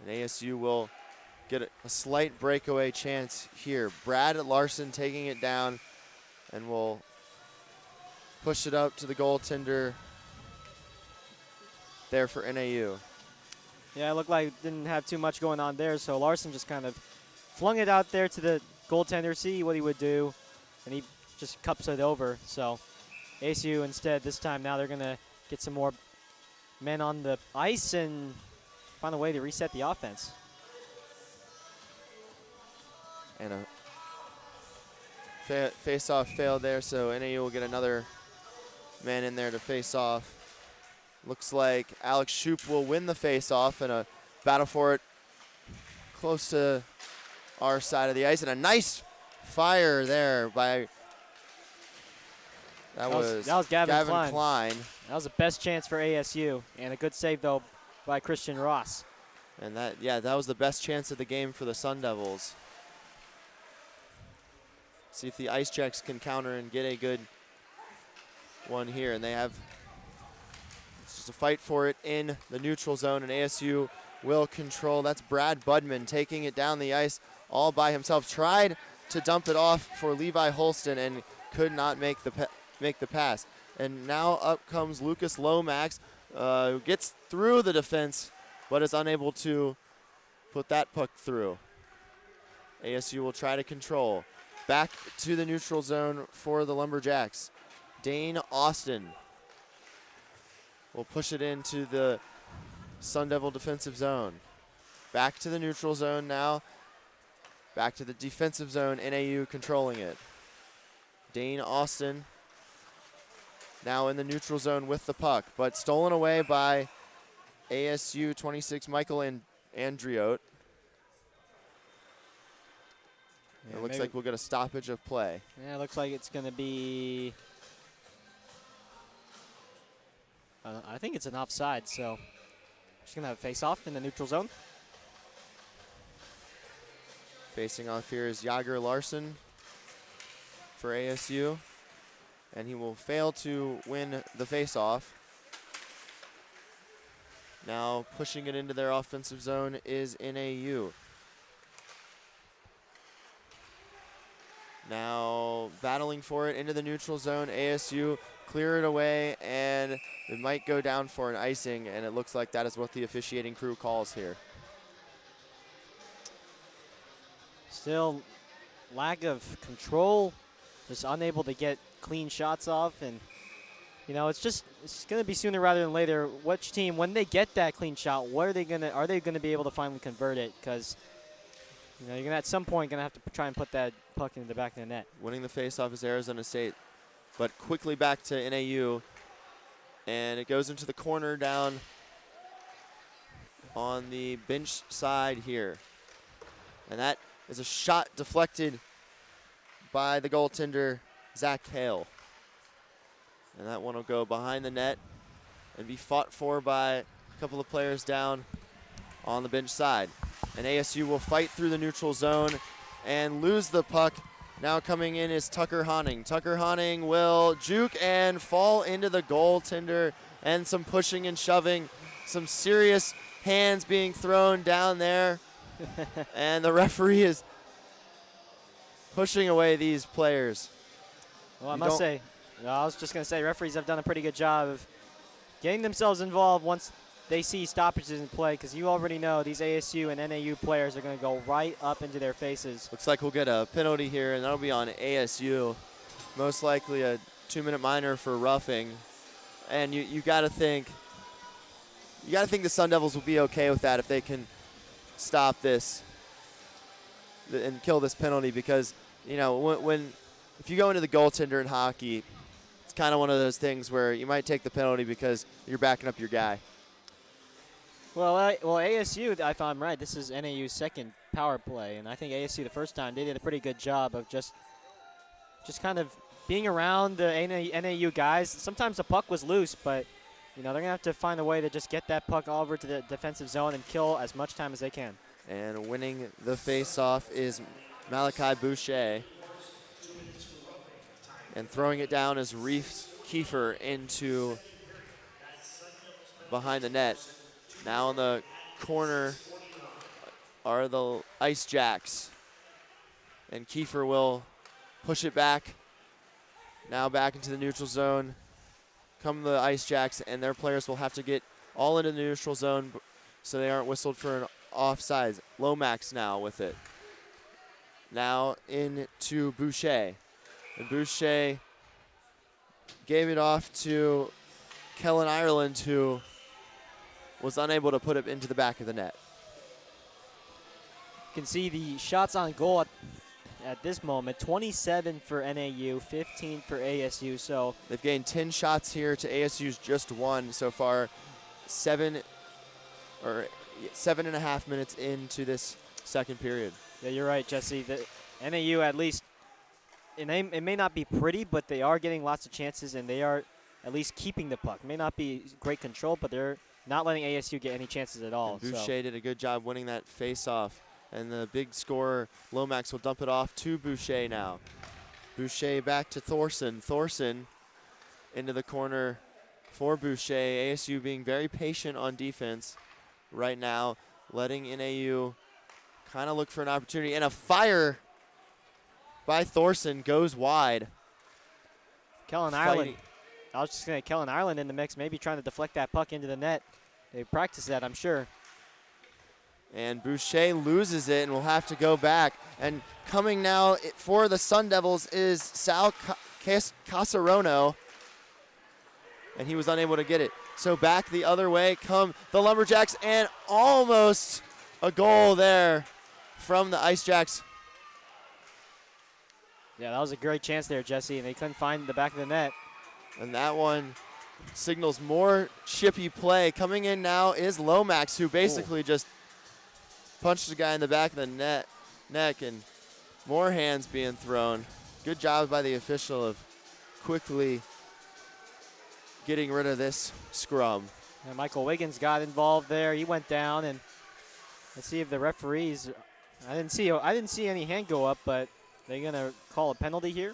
And ASU will get a slight breakaway chance here. Brad Larson taking it down and will push it up to the goaltender there for NAU. yeah, it looked like it didn't have too much going on there, so Larson just kind of flung it out there to the goaltender, see what he would do, and he just cups it over. So ASU instead this time now they're going to get some more men on the ice and find a way to reset the offense. And a face-off failed there, so NAU will get another man in there to face off. Looks like Alex Shoup will win the face-off, and a battle for it close to our side of the ice. And a nice fire there by that was Gavin Klein. That was the best chance for ASU, and a good save though by Christian Ross. And that was the best chance of the game for the Sun Devils. See if the Icejacks can counter and get a good one here. And they have just a fight for it in the neutral zone, and ASU will control. That's Brad Budman taking it down the ice all by himself. Tried to dump it off for Levi Holston and could not make the pass. And now up comes Lucas Lomax, who gets through the defense but is unable to put that puck through. ASU will try to control. Back to the neutral zone for the Lumberjacks. Dane Austin will push it into the Sun Devil defensive zone. Back to the neutral zone now. Back to the defensive zone, NAU controlling it. Dane Austin now in the neutral zone with the puck, but stolen away by ASU 26, Michael Andriote. Yeah, It looks like we'll get a stoppage of play. Yeah, it looks like it's going to be, I think it's an offside, so just going to have a face-off in the neutral zone. Facing off here is Jager Larson for ASU, and he will fail to win the face-off. Now pushing it into their offensive zone is NAU. Now battling for it into the neutral zone. ASU clear it away, and it might go down for an icing, and it looks like that is what the officiating crew calls here. Still lack of control, just unable to get clean shots off, and you know, it's going to be sooner rather than later. Which team, when they get that clean shot, are they going to be able to finally convert it? Because you know, you're going to at some point have to try and put that puck into the back of the net. Winning the faceoff is Arizona State, but quickly back to NAU, and it goes into the corner down on the bench side here. And that is a shot deflected by the goaltender, Zach Hale. And that one will go behind the net and be fought for by a couple of players down on the bench side. And ASU will fight through the neutral zone and lose the puck. Now coming in is Tucker Honning. Tucker Honning will juke and fall into the goaltender, and some pushing and shoving, some serious hands being thrown down there. And the referee is pushing away these players. Well, I must say, I was just going to say, referees have done a pretty good job of getting themselves involved once they see stoppages in play, because you already know these ASU and NAU players are going to go right up into their faces. Looks like we'll get a penalty here, and that'll be on ASU. Most likely a 2-minute minor for roughing. And you got to think, the Sun Devils will be okay with that if they can stop this and kill this penalty, because you know, if you go into the goaltender in hockey, it's kind of one of those things where you might take the penalty because you're backing up your guy. Well, ASU, if I'm right, this is NAU's second power play, and I think ASU the first time they did a pretty good job of just kind of being around the NAU guys. Sometimes the puck was loose, but you know, they're gonna have to find a way to just get that puck all over to the defensive zone and kill as much time as they can. And winning the face-off is Malachi Boucher. And throwing it down is Reese Kiefer into behind the net. Now in the corner are the Icejacks. And Kiefer will push it back. Now back into the neutral zone. Come the Icejacks, and their players will have to get all into the neutral zone so they aren't whistled for an offside. Lomax now with it. Now into Boucher. And Boucher gave it off to Kellen Ireland, who was unable to put it into the back of the net. You can see the shots on goal at this moment, 27 for NAU, 15 for ASU. So they've gained 10 shots here to ASU's just one so far. 7.5 minutes into this second period. Yeah, you're right, Jesse. The NAU, at least, it may not be pretty, but they are getting lots of chances, and they are at least keeping the puck. May not be great control, but they're not letting ASU get any chances at all. And Boucher did a good job winning that face-off. And the big scorer, Lomax, will dump it off to Boucher now. Boucher back to Thorson. Thorson into the corner for Boucher. ASU being very patient on defense right now, letting NAU kind of look for an opportunity. And a fire by Thorson goes wide. Kellen Ireland. I was just going to Kellen Ireland in the mix, maybe trying to deflect that puck into the net. They practiced that, I'm sure. And Boucher loses it and will have to go back. And coming now for the Sun Devils is Sal Casarono. And he was unable to get it. So back the other way come the Lumberjacks, and almost a goal there from the Icejacks. Yeah, that was a great chance there, Jesse, and they couldn't find the back of the net. And that one signals more chippy play. Coming in now is Lomax, who basically just punched the guy in the back of the neck, and more hands being thrown. Good job by the official of quickly getting rid of this scrum. And Michael Wiggins got involved there. He went down, and let's see if the referees. I didn't see any hand go up, but they're gonna call a penalty here.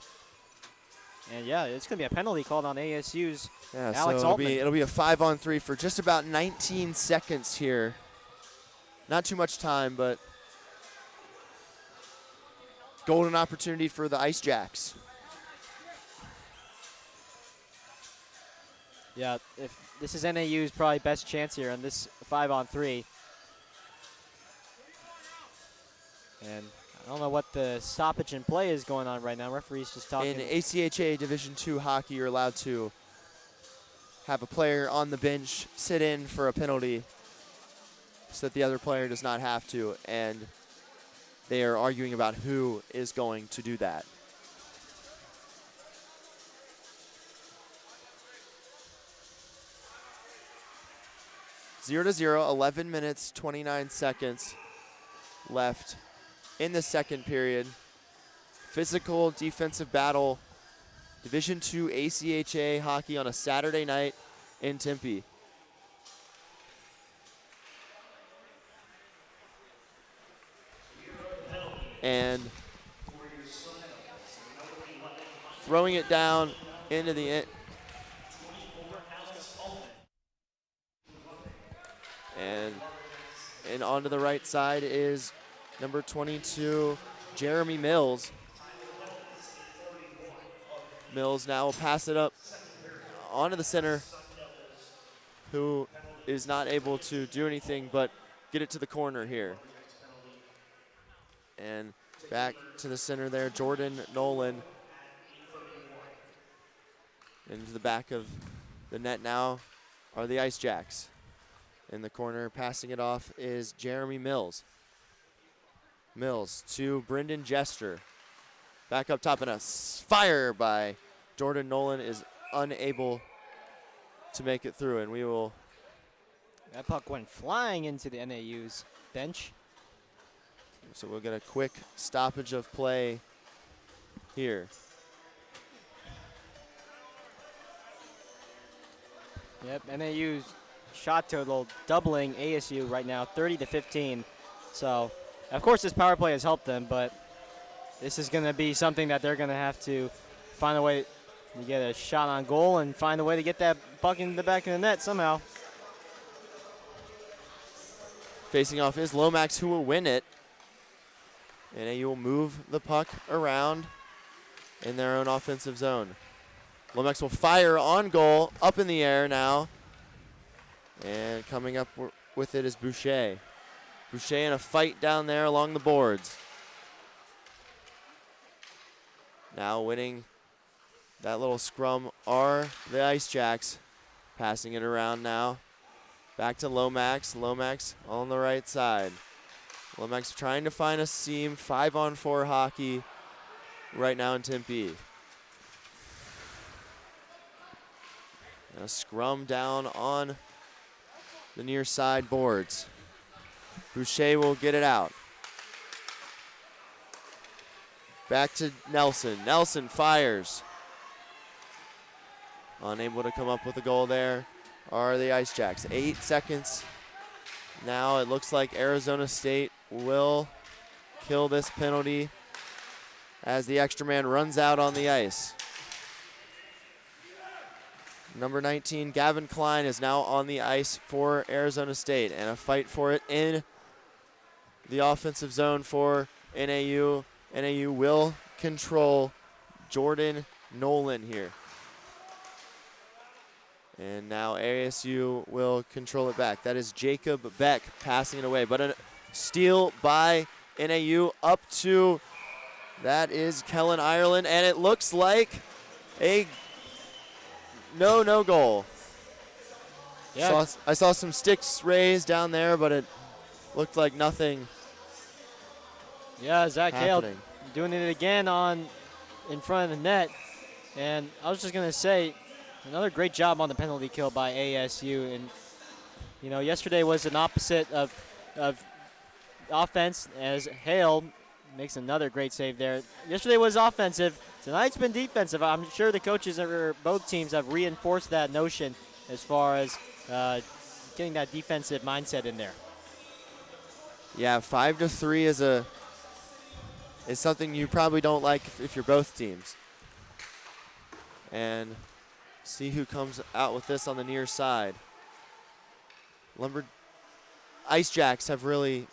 And yeah, it's gonna be a penalty called on ASU's Alex so Altman. it'll be a 5-on-3 for just about 19 seconds here. Not too much time, but golden opportunity for the Icejacks. Yeah, if this is NAU's probably best chance here on this 5-on-3. And I don't know what the stoppage in play is going on right now. Referee's just talking. In ACHA Division II hockey, you're allowed to have a player on the bench sit in for a penalty so that the other player does not have to, and they are arguing about who is going to do that. Zero to zero, 11 minutes, 29 seconds left in the second period. Physical defensive battle, Division II ACHA hockey on a Saturday night in Tempe. And throwing it down into the end. And onto the right side is number 22, Jeremy Mills. Mills now will pass it up onto the center, who is not able to do anything but get it to the corner here. And back to the center there, Jordan Nolan. Into the back of the net now are the Icejacks. In the corner, passing it off is Jeremy Mills. Mills to Brendan Jester. Back up top, and a fire by Jordan Nolan is unable to make it through, and we will. That puck went flying into the NAU's bench. So we'll get a quick stoppage of play here. Yep, NAU's shot total doubling ASU right now, 30-15. So, of course, this power play has helped them, but this is going to be something that they're going to have to find a way to get a shot on goal and find a way to get that puck in the back of the net somehow. Facing off is Lomax, who will win it. NAU will move the puck around in their own offensive zone. Lomax will fire on goal, up in the air now. And coming up with it is Boucher. Boucher in a fight down there along the boards. Now winning that little scrum are the Icejacks. Passing it around now. Back to Lomax. Lomax on the right side. Lomax trying to find a seam. 5-on-4 hockey right now in Tempe. A scrum down on the near side boards. Boucher will get it out. Back to Nelson. Nelson fires. Unable to come up with a goal there are the Icejacks. 8 seconds. Now it looks like Arizona State will kill this penalty as the extra man runs out on the ice. Number 19, Gavin Klein, is now on the ice for Arizona State, and a fight for it in the offensive zone for NAU. NAU will control Jordan Nolan here. And now ASU will control it back. That is Jacob Beck passing it away, but a steal by NAU up to, that is Kellen Ireland, and it looks like a no goal. Yeah. I saw some sticks raised down there, but it looked like nothing. Yeah, Zach Hale happening. doing it again in front of the net. And I was just going to say, Another great job on the penalty kill by ASU. And, you know, yesterday was an opposite of offense as Hale makes another great save there. Yesterday was offensive. Tonight's been defensive. I'm sure the coaches of both teams have reinforced that notion as far as getting that defensive mindset in there. Yeah, 5-3 is something you probably don't like if you're both teams. And see who comes out with this on the near side. Icejacks have really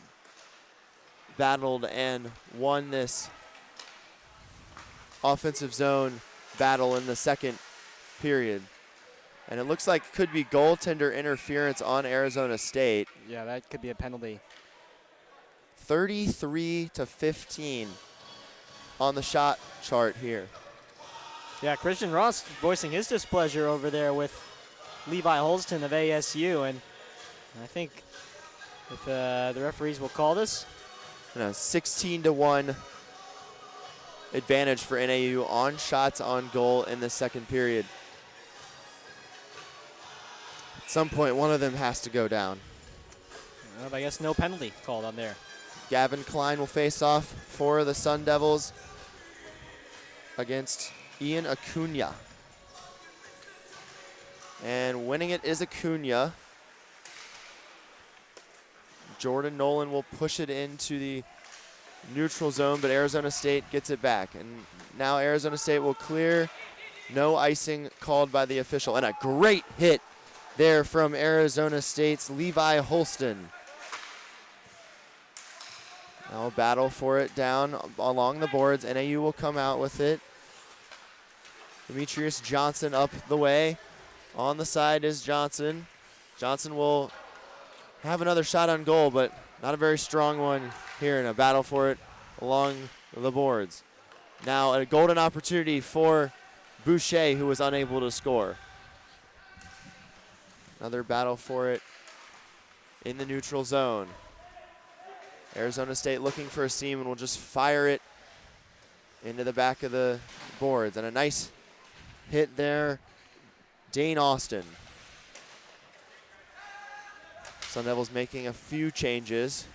battled and won this offensive zone battle in the second period. And it looks like it could be goaltender interference on Arizona State. Yeah, that could be a penalty. 33-15 on the shot chart here. Yeah, Christian Ross voicing his displeasure over there with Levi Holston of ASU. And I think if the referees will call this. 16-1 advantage for NAU on shots on goal in the second period. At some point, one of them has to go down. Well, I guess no penalty called on there. Gavin Klein will face off for the Sun Devils against Ian Acuna. And winning it is Acuna. Jordan Nolan will push it into the neutral zone, but Arizona State gets it back. And now Arizona State will clear. No icing called by the official. And a great hit there from Arizona State's Levi Holston. Now a battle for it down along the boards. NAU will come out with it. Demetrius Johnson up the way. On the side is Johnson. Johnson will have another shot on goal, but not a very strong one here in a battle for it along the boards. Now a golden opportunity for Boucher, who was unable to score. Another battle for it in the neutral zone. Arizona State looking for a seam and will just fire it into the back of the boards. And a nice hit there, Dane Austin. Sun Devils making a few changes.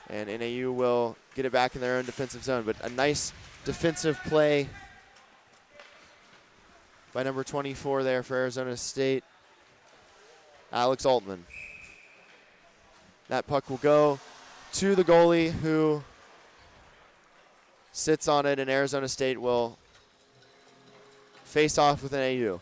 And NAU will get it back in their own defensive zone. But a nice defensive play by number 24 there for Arizona State, Alex Altman. That puck will go to the goalie, who sits on it, and Arizona State will face off with NAU.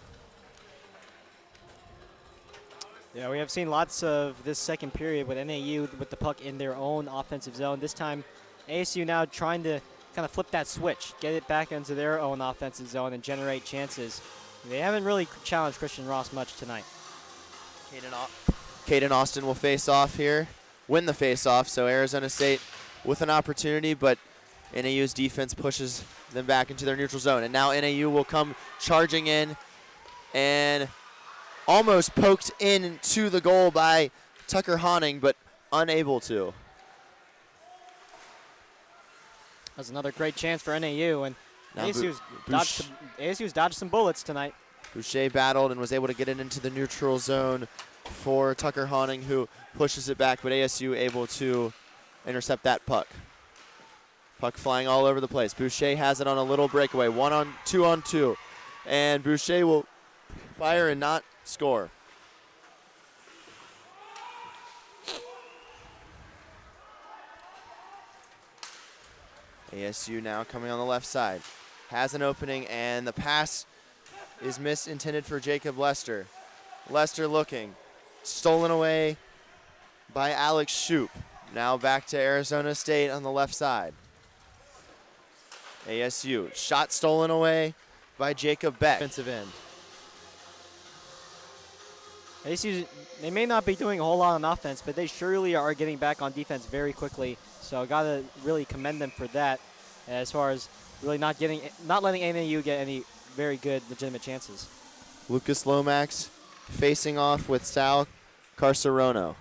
Yeah, we have seen lots of this second period with NAU with the puck in their own offensive zone. This time, ASU now trying to kind of flip that switch, get it back into their own offensive zone and generate chances. They haven't really challenged Christian Ross much tonight. Caden Austin will face off here, win the face-off, so Arizona State with an opportunity, but NAU's defense pushes them back into their neutral zone. And now NAU will come charging in and almost poked into the goal by Tucker Honning, but unable to. That's another great chance for NAU, and Now ASU's dodged some bullets tonight. Boucher battled and was able to get it into the neutral zone for Tucker Honning, who pushes it back, but ASU able to intercept that puck. Puck flying all over the place. Boucher has it on a little breakaway, 2-on-2, and Boucher will fire and not score. ASU now coming on the left side. Has an opening, and the pass is missed, intended for Jacob Lester. Lester looking. Stolen away by Alex Shoup. Now back to Arizona State on the left side. ASU. Shot stolen away by Jacob Beck. Defensive end. ASU, they may not be doing a whole lot on offense, but they surely are getting back on defense very quickly. So got to really commend them for that, as far as really not letting NAU get any very good legitimate chances. Lucas Lomax facing off with Sal Carcerono.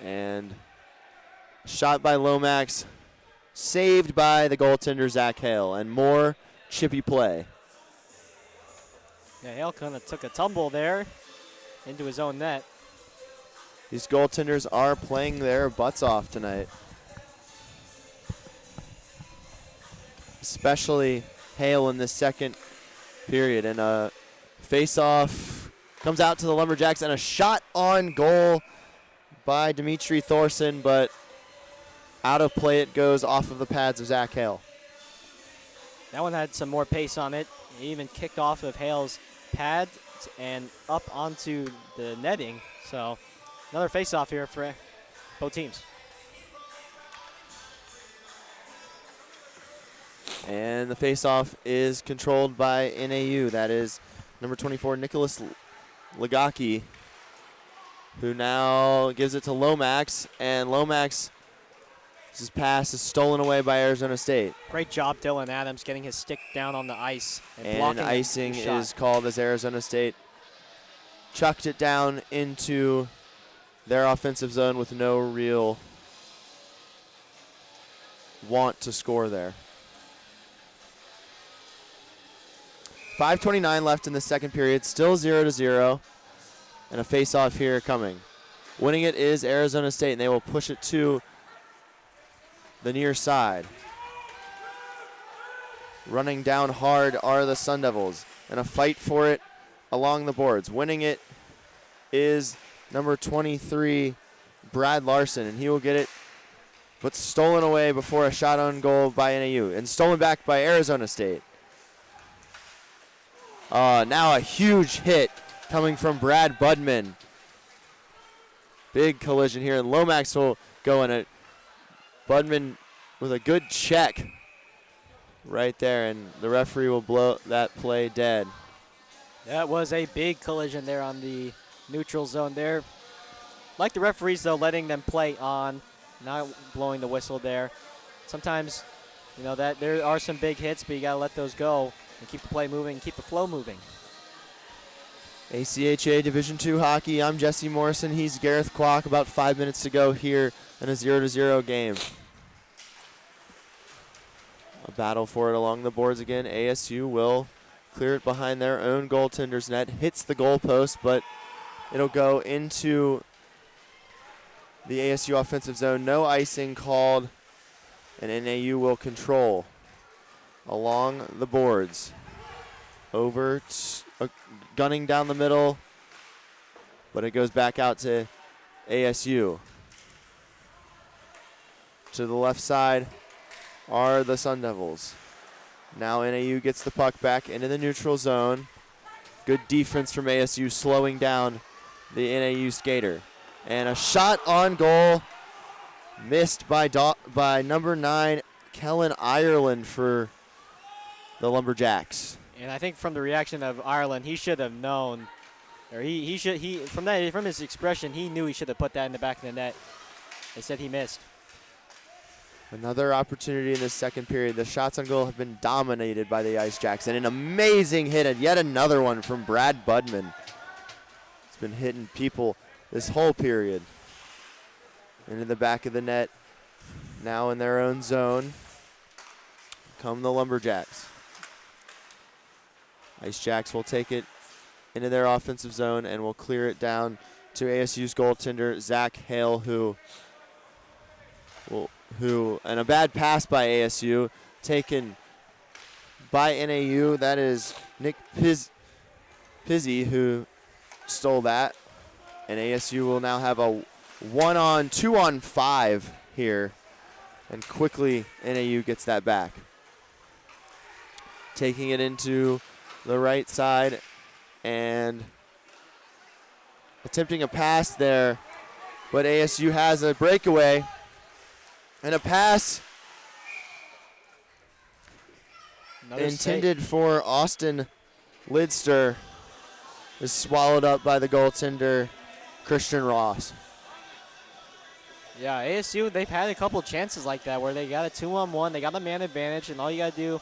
And shot by Lomax saved by the goaltender, Zach Hale, and more chippy play. Yeah, Hale kind of took a tumble there into his own net. These goaltenders are playing their butts off tonight. Especially Hale in this second period. And a face-off comes out to the Lumberjacks, and a shot on goal by Dimitri Thorson, but out of play it goes off of the pads of Zach Hale. That one had some more pace on it. He even kicked off of Hale's pad and up onto the netting. So another face-off here for both teams. And the face-off is controlled by NAU. That is number 24, Nicholas Lagaki, who now gives it to Lomax, and Lomax, his pass is stolen away by Arizona State. Great job, Dylan Adams, getting his stick down on the ice and And blocking icing the shot. is called as Arizona State chucked it down into their offensive zone with no real want to score there. 5:29 left in the second period, still 0-0, and a face-off here coming. Winning it is Arizona State, and they will push it to the near side. Running down hard are the Sun Devils, and a fight for it along the boards. Winning it is number 23, Brad Larson, and he will get it, but stolen away before a shot on goal by NAU, and stolen back by Arizona State. Now a huge hit coming from Brad Budman. Big collision here, and Lomax will go in it. Budman with a good check right there, and the referee will blow that play dead. That was a big collision there on the neutral zone there. Like the referees, though, letting them play on, not blowing the whistle there. Sometimes, you know, that there are some big hits, but you got to let those go and keep the play moving, keep the flow moving. ACHA Division II hockey. I'm Jesse Morrison. He's Gareth Kwok. About 5 minutes to go here in a 0-0 game. A battle for it along the boards again. ASU will clear it behind their own goaltender's net. Hits the goalpost, but it'll go into the ASU offensive zone. No icing called, and NAU will control along the boards. Over gunning down the middle, but it goes back out to ASU. To the left side are the Sun Devils. Now NAU gets the puck back into the neutral zone. Good defense from ASU, slowing down the NAU skater. And a shot on goal, missed by number 9, Kellen Ireland for the Lumberjacks. And I think from the reaction of Ireland, he should have known, or from his expression, he knew he should have put that in the back of the net. They said he missed. Another opportunity in the second period. The shots on goal have been dominated by the Icejacks, and an amazing hit, and yet another one from Brad Budman. It's been hitting people this whole period. Into the back of the net, now in their own zone, come the Lumberjacks. Icejacks will take it into their offensive zone and will clear it down to ASU's goaltender, Zach Hale, who, and a bad pass by ASU, taken by NAU. That is Nick Pizzi who stole that. And ASU will now have a 2-on-5 here. And quickly NAU gets that back. Taking it into the right side and attempting a pass there, but ASU has a breakaway and a pass intended for Austin Lidster is swallowed up by the goaltender Christian Ross. Yeah, ASU, they've had a couple chances like that where they got a 2-on-1, they got a man advantage, and all you got to do,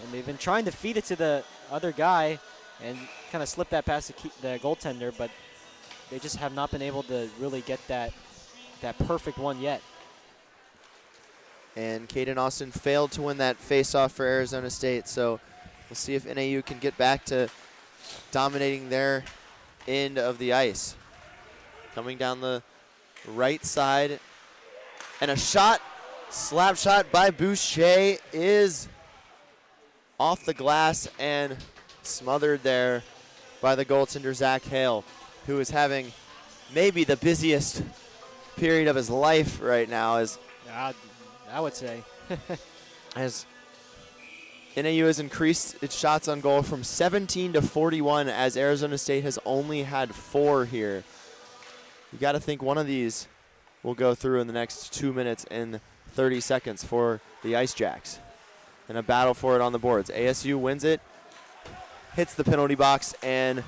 and they've been trying to feed it to the other guy and kind of slip that past the goaltender, but they just have not been able to really get that perfect one yet. And Caden Austin failed to win that face-off for Arizona State, so we'll see if NAU can get back to dominating their end of the ice. Coming down the right side, and a shot, slap shot by Boucher is off the glass and smothered there by the goaltender Zach Hale, who is having maybe the busiest period of his life right now as I would say. as NAU has increased its shots on goal from 17 to 41 as Arizona State has only had 4 here. You got to think one of these will go through in the next 2 minutes and 30 seconds for the Icejacks. And a battle for it on the boards. ASU wins it, hits the penalty box, and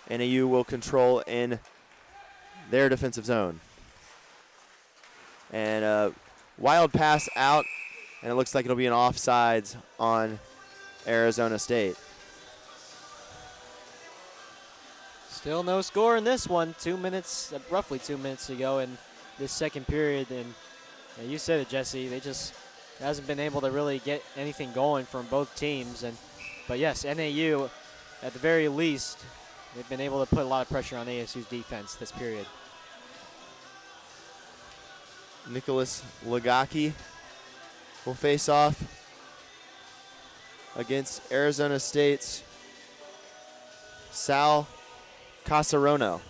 NAU will control in their defensive zone. And a wild pass out, and it looks like it'll be an offsides on Arizona State. Still no score in this one. 2 minutes, roughly 2 minutes to go in this second period. And you said it, Jesse. They just hasn't been able to really get anything going from both teams. But yes, NAU, at the very least, they've been able to put a lot of pressure on ASU's defense this period. Nicholas Lagaki will face off against Arizona State's Sal Casarono.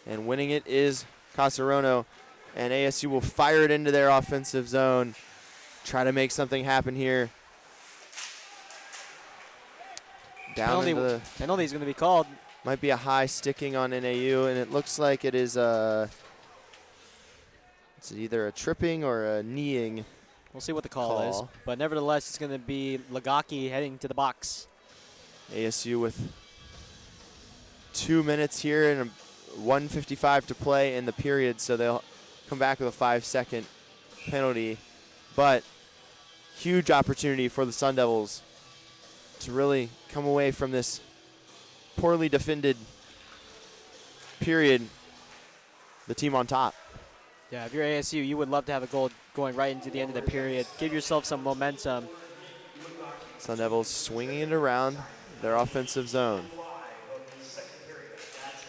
And winning it is Casarono, and ASU will fire it into their offensive zone, try to make something happen here. Down into the penalty is going to be called. Might be a high sticking on NAU, and it looks like it is it's either a tripping or a kneeing. We'll see what the call is. But nevertheless, it's going to be Lagaki heading to the box. ASU with 2 minutes here and 1:55 to play in the period, so they'll come back with a 5-second penalty. But huge opportunity for the Sun Devils to really come away from this poorly defended period, the team on top. Yeah, if you're ASU, you would love to have a goal going right into the end of the period. Give yourself some momentum. Sun Devils swinging it around their offensive zone.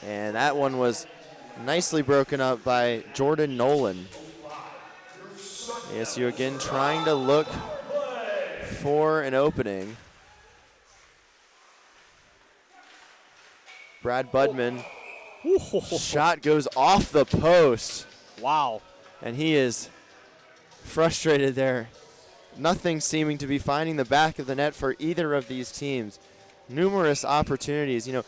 And that one was nicely broken up by Jordan Nolan. ASU again trying to look for an opening. Brad Budman, shot goes off the post. Wow. And he is frustrated there. Nothing seeming to be finding the back of the net for either of these teams. Numerous opportunities. You know,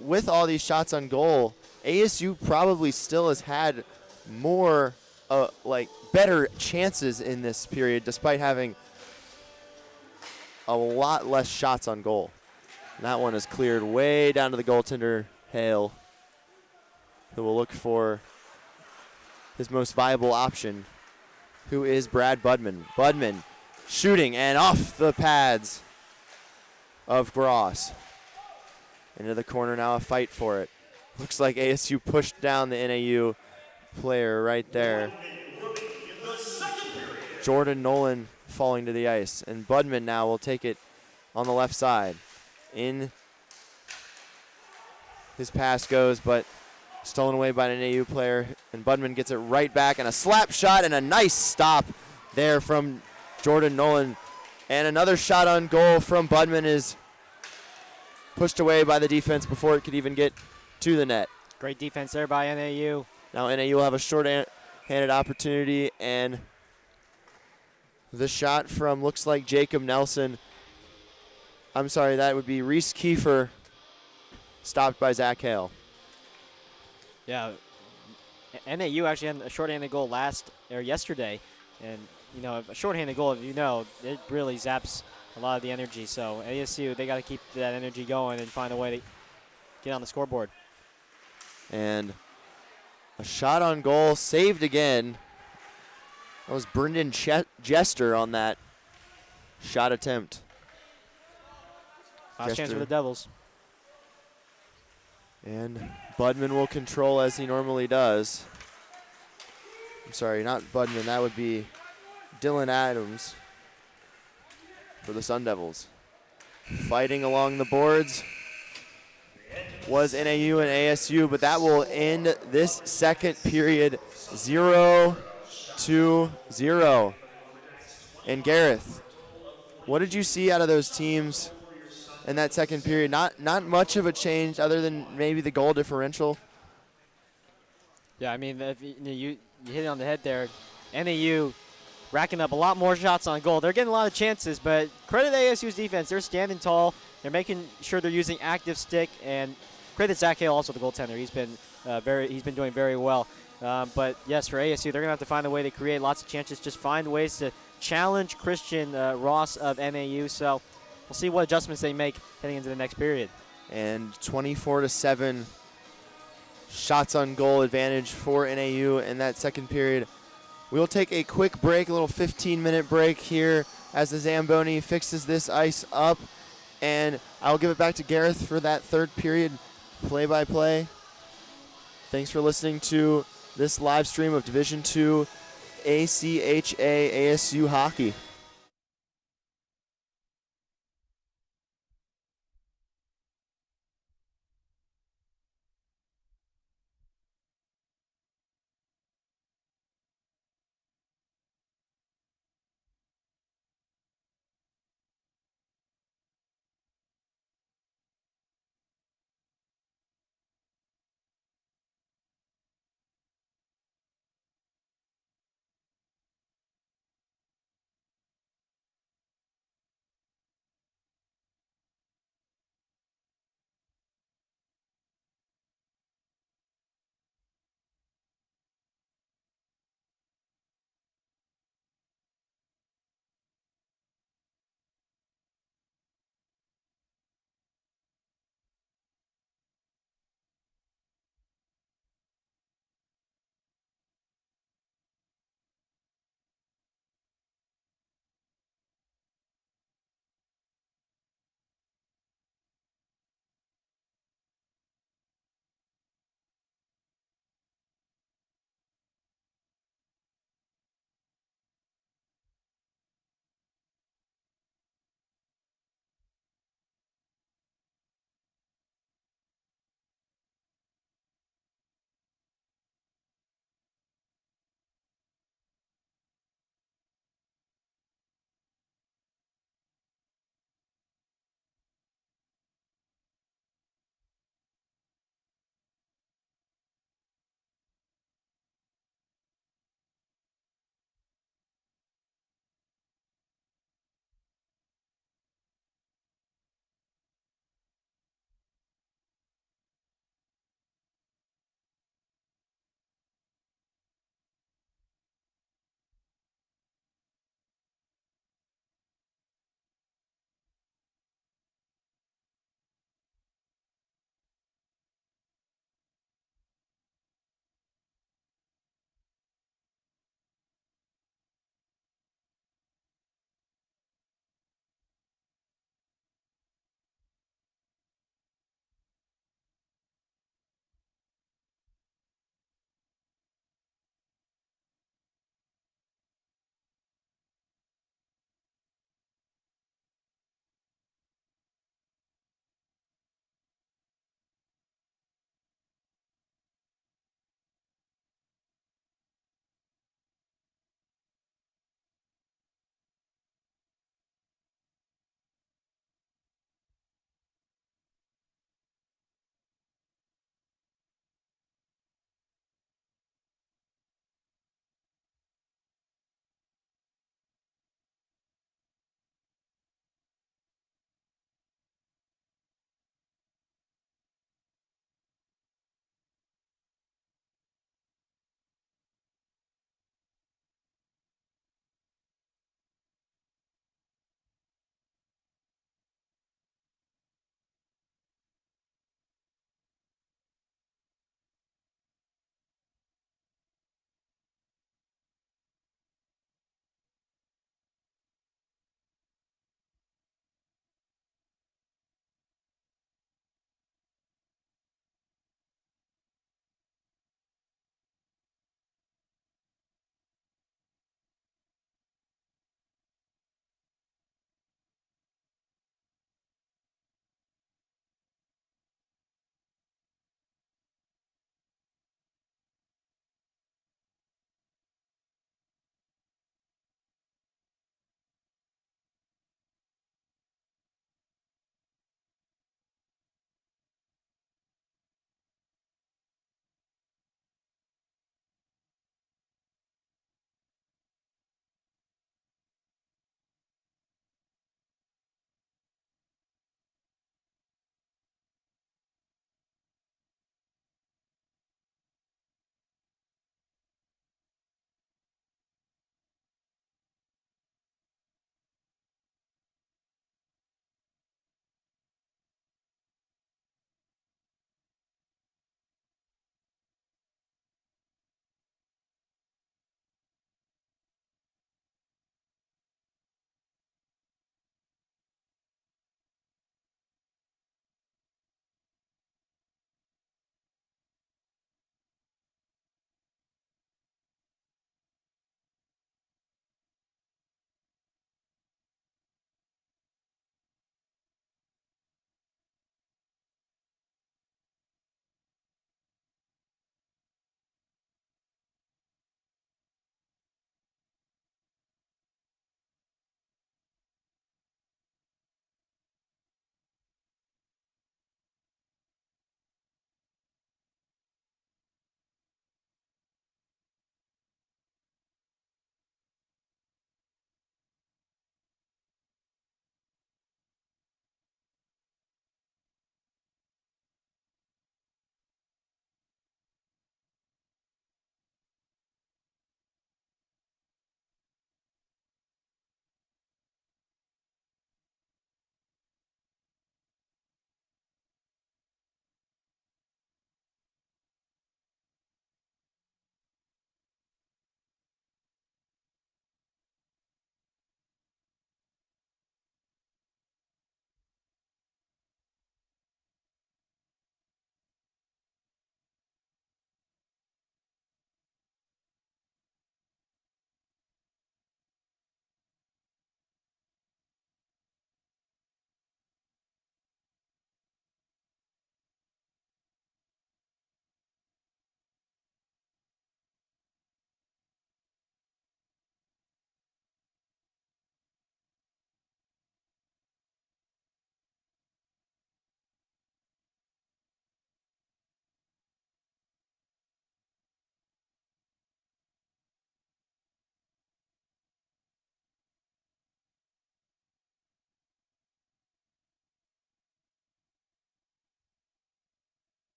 with all these shots on goal, ASU probably still has had more, better chances in this period, despite having a lot less shots on goal. And that one is cleared way down to the goaltender, Hale, who will look for his most viable option, who is Brad Budman. Budman shooting and off the pads of Gross. Into the corner now, a fight for it. Looks like ASU pushed down the NAU player right there. Jordan Nolan falling to the ice, and Budman now will take it on the left side. In his pass goes, but stolen away by an NAU player, and Budman gets it right back, and a slap shot and a nice stop there from Jordan Nolan. And another shot on goal from Budman is pushed away by the defense before it could even get to the net. Great defense there by NAU. Now NAU will have a short-handed opportunity, and the shot from looks like Jacob Nelson. I'm sorry, that would be Reese Kiefer, stopped by Zach Hale. Yeah, NAU actually had a shorthanded goal yesterday, and you know, a shorthanded goal, it really zaps a lot of the energy. So ASU, they got to keep that energy going and find a way to get on the scoreboard. And a shot on goal, saved again. That was Brendan Jester on that shot attempt. Last chance for the Devils. And Budman will control as he normally does. I'm sorry, not Budman. That would be Dylan Adams for the Sun Devils. Fighting along the boards was NAU and ASU, but that will end this second period 0-0. And Gareth, what did you see out of those teams in that second period? Not much of a change other than maybe the goal differential. Yeah, I mean, if you hit it on the head there. NAU racking up a lot more shots on goal. They're getting a lot of chances, but credit ASU's defense. They're standing tall. They're making sure they're using active stick, and credit Zach Hale, also the goaltender. He's been doing very well. But yes, for ASU, they're gonna have to find a way to create lots of chances. Just find ways to challenge Christian Ross of NAU. So we'll see what adjustments they make heading into the next period. And 24-7 shots on goal advantage for NAU in that second period. We'll take a quick break, a little 15-minute break here as the Zamboni fixes this ice up. And I'll give it back to Gareth for that third period play-by-play. Thanks for listening to this live stream of Division II ACHA ASU hockey.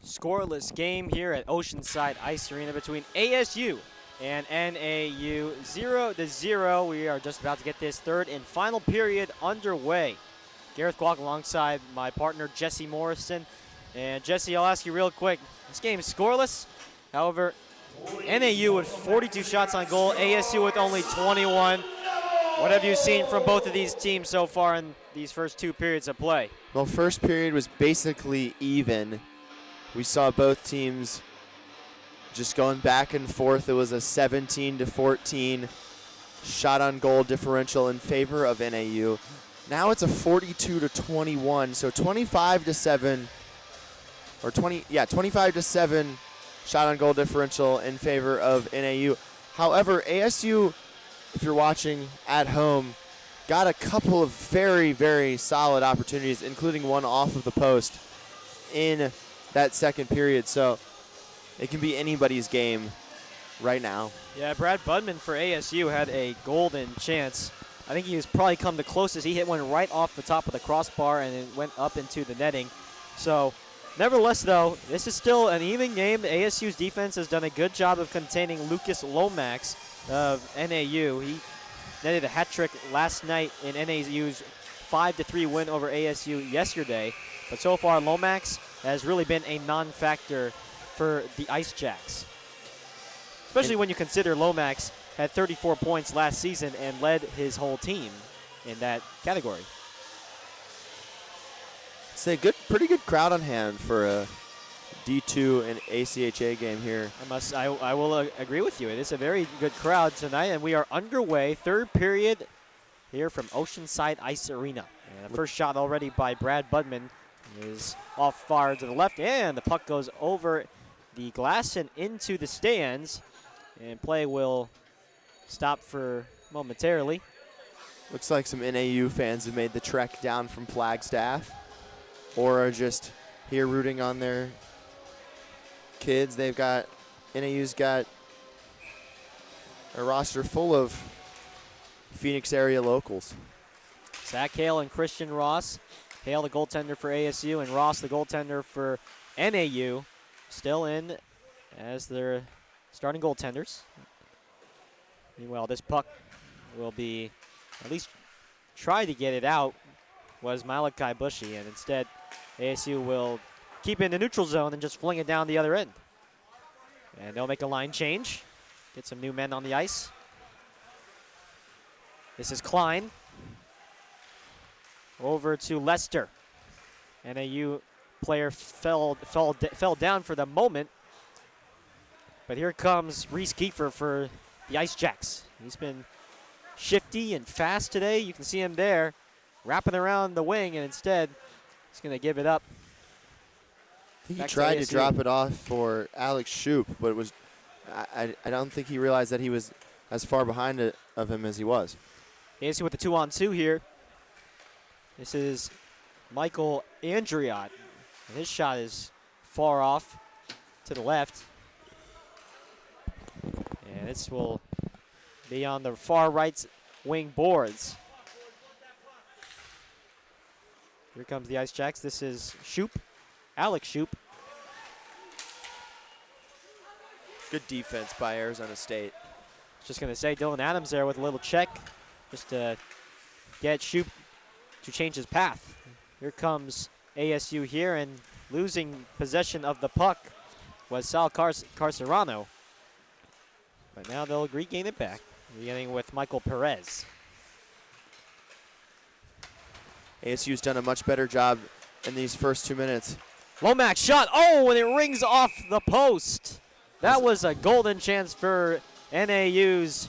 Scoreless game here at Oceanside Ice Arena between ASU and NAU. 0-0. We are just about to get this third and final period underway. Gareth Kwok alongside my partner Jesse Morrison. And Jesse, I'll ask you real quick. This game is scoreless. However, NAU with 42 shots on goal, ASU with only 21. What have you seen from both of these teams so far in these first two periods of play? Well, first period was basically even. We saw both teams just going back and forth. It was a 17-14 shot on goal differential in favor of NAU. Now it's a 42-21, so 25-7 or 25-7 shot on goal differential in favor of NAU. However, ASU, if you're watching at home, got a couple of very, very solid opportunities, including one off of the post in that second period. So it can be anybody's game right now. Yeah, Brad Budman for ASU had a golden chance. I think he has probably come the closest. He hit one right off the top of the crossbar and it went up into the netting. So nevertheless, though, this is still an even game. ASU's defense has done a good job of containing Lucas Lomax of NAU. He netted a hat trick last night in NAU's 5-3 win over ASU yesterday. But so far, Lomax has really been a non-factor for the Icejacks. Especially when you consider Lomax had 34 points last season and led his whole team in that category. It's a pretty good crowd on hand for a D2 and ACHA game here. I will agree with you. It is a very good crowd tonight, and we are underway. Third period here from Oceanside Ice Arena. And the first shot already by Brad Budman is off far to the left, and the puck goes over the glass and into the stands, and play will stop for momentarily. Looks like some NAU fans have made the trek down from Flagstaff or are just here rooting on their kids. NAU's got a roster full of Phoenix area locals. Zach Hale and Christian Ross. Hale, the goaltender for ASU, and Ross, the goaltender for NAU, still in as their starting goaltenders. Meanwhile, this puck will be at least try to get it out was Malachi Bushy, and instead ASU will keep it in the neutral zone and just fling it down the other end. And they'll make a line change, get some new men on the ice. This is Klein. Over to Lester. NAU player fell down for the moment. But here comes Reese Kiefer for the Icejacks. He's been shifty and fast today. You can see him there wrapping around the wing, and instead he's going to give it up. I think he tried to drop it off for Alex Shoup, but it was I don't think he realized that he was as far behind of him as he was. ASU with the 2-on-2 here. This is Michael Andriot. And his shot is far off to the left. And this will be on the far right wing boards. Here comes the Icejacks. This is Shoup, Alex Shoup. Good defense by Arizona State. Just going to say Dylan Adams there with a little check just to get Shoup to change his path. Here comes ASU here, and losing possession of the puck was Sal Carcerano. But now they'll regain it back, beginning with Michael Perez. ASU's done a much better job in these first 2 minutes. Lomax shot, and it rings off the post. That was a golden chance for NAU's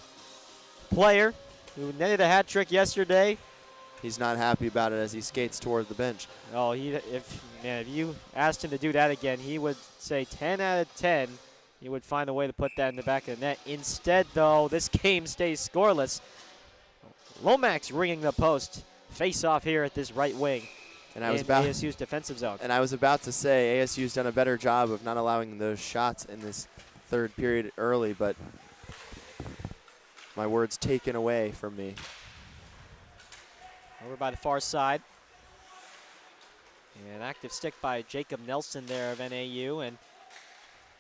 player who netted a hat trick yesterday. He's not happy about it as he skates toward the bench. Oh, if you asked him to do that again, he would say 10 out of 10. He would find a way to put that in the back of the net. Instead, though, this game stays scoreless. Lomax ringing the post. Face off here at this right wing in ASU's defensive zone. And I was about to say ASU's done a better job of not allowing those shots in this third period early, but my words taken away from me. Over by the far side. An active stick by Jacob Nelson there of NAU, and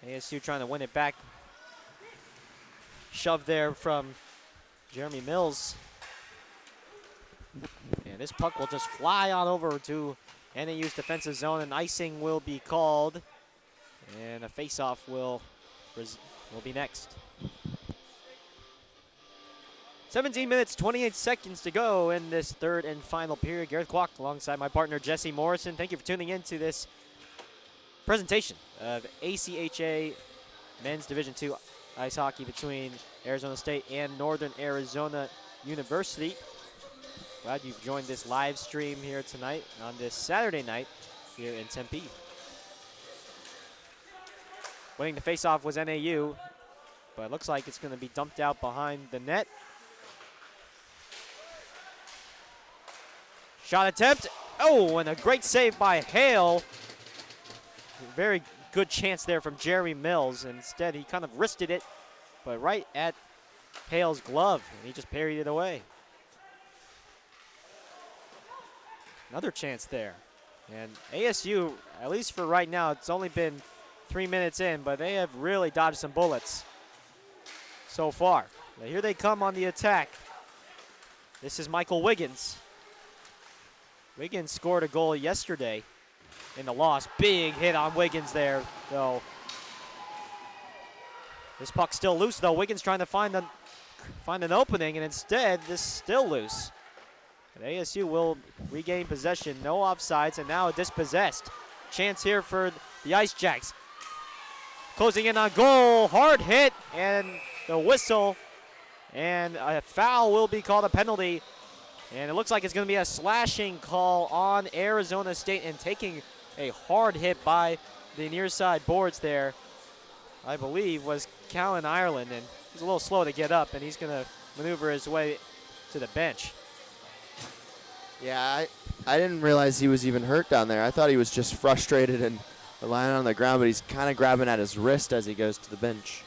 ASU trying to win it back. Shove there from Jeremy Mills. And this puck will just fly on over to NAU's defensive zone, and icing will be called. And a face-off will be next. 17 minutes, 28 seconds to go in this third and final period. Gareth Kwok alongside my partner Jesse Morrison. Thank you for tuning in to this presentation of ACHA Men's Division II Ice Hockey between Arizona State and Northern Arizona University. Glad you've joined this live stream here tonight on this Saturday night here in Tempe. Winning the faceoff was NAU, but it looks like it's going to be dumped out behind the net. Shot attempt. Oh, and a great save by Hale. Very good chance there from Jeremy Mills. Instead, he kind of wristed it, but right at Hale's glove, and he just parried it away. Another chance there. And ASU, at least for right now, it's only been 3 minutes in, but they have really dodged some bullets so far. Now here they come on the attack. This is Michael Wiggins. Wiggins scored a goal yesterday in the loss. Big hit on Wiggins there, though. This puck's still loose, though. Wiggins trying to find an opening, and instead, this is still loose. And ASU will regain possession. No offsides, and now a dispossessed. Chance here for the Icejacks. Closing in on goal. Hard hit, and the whistle. And a foul will be called, a penalty. And it looks like it's going to be a slashing call on Arizona State, and taking a hard hit by the near side boards there, I believe, was Callan Ireland. And he's a little slow to get up, and he's going to maneuver his way to the bench. Yeah, I didn't realize he was even hurt down there. I thought he was just frustrated and lying on the ground, but he's kind of grabbing at his wrist as he goes to the bench.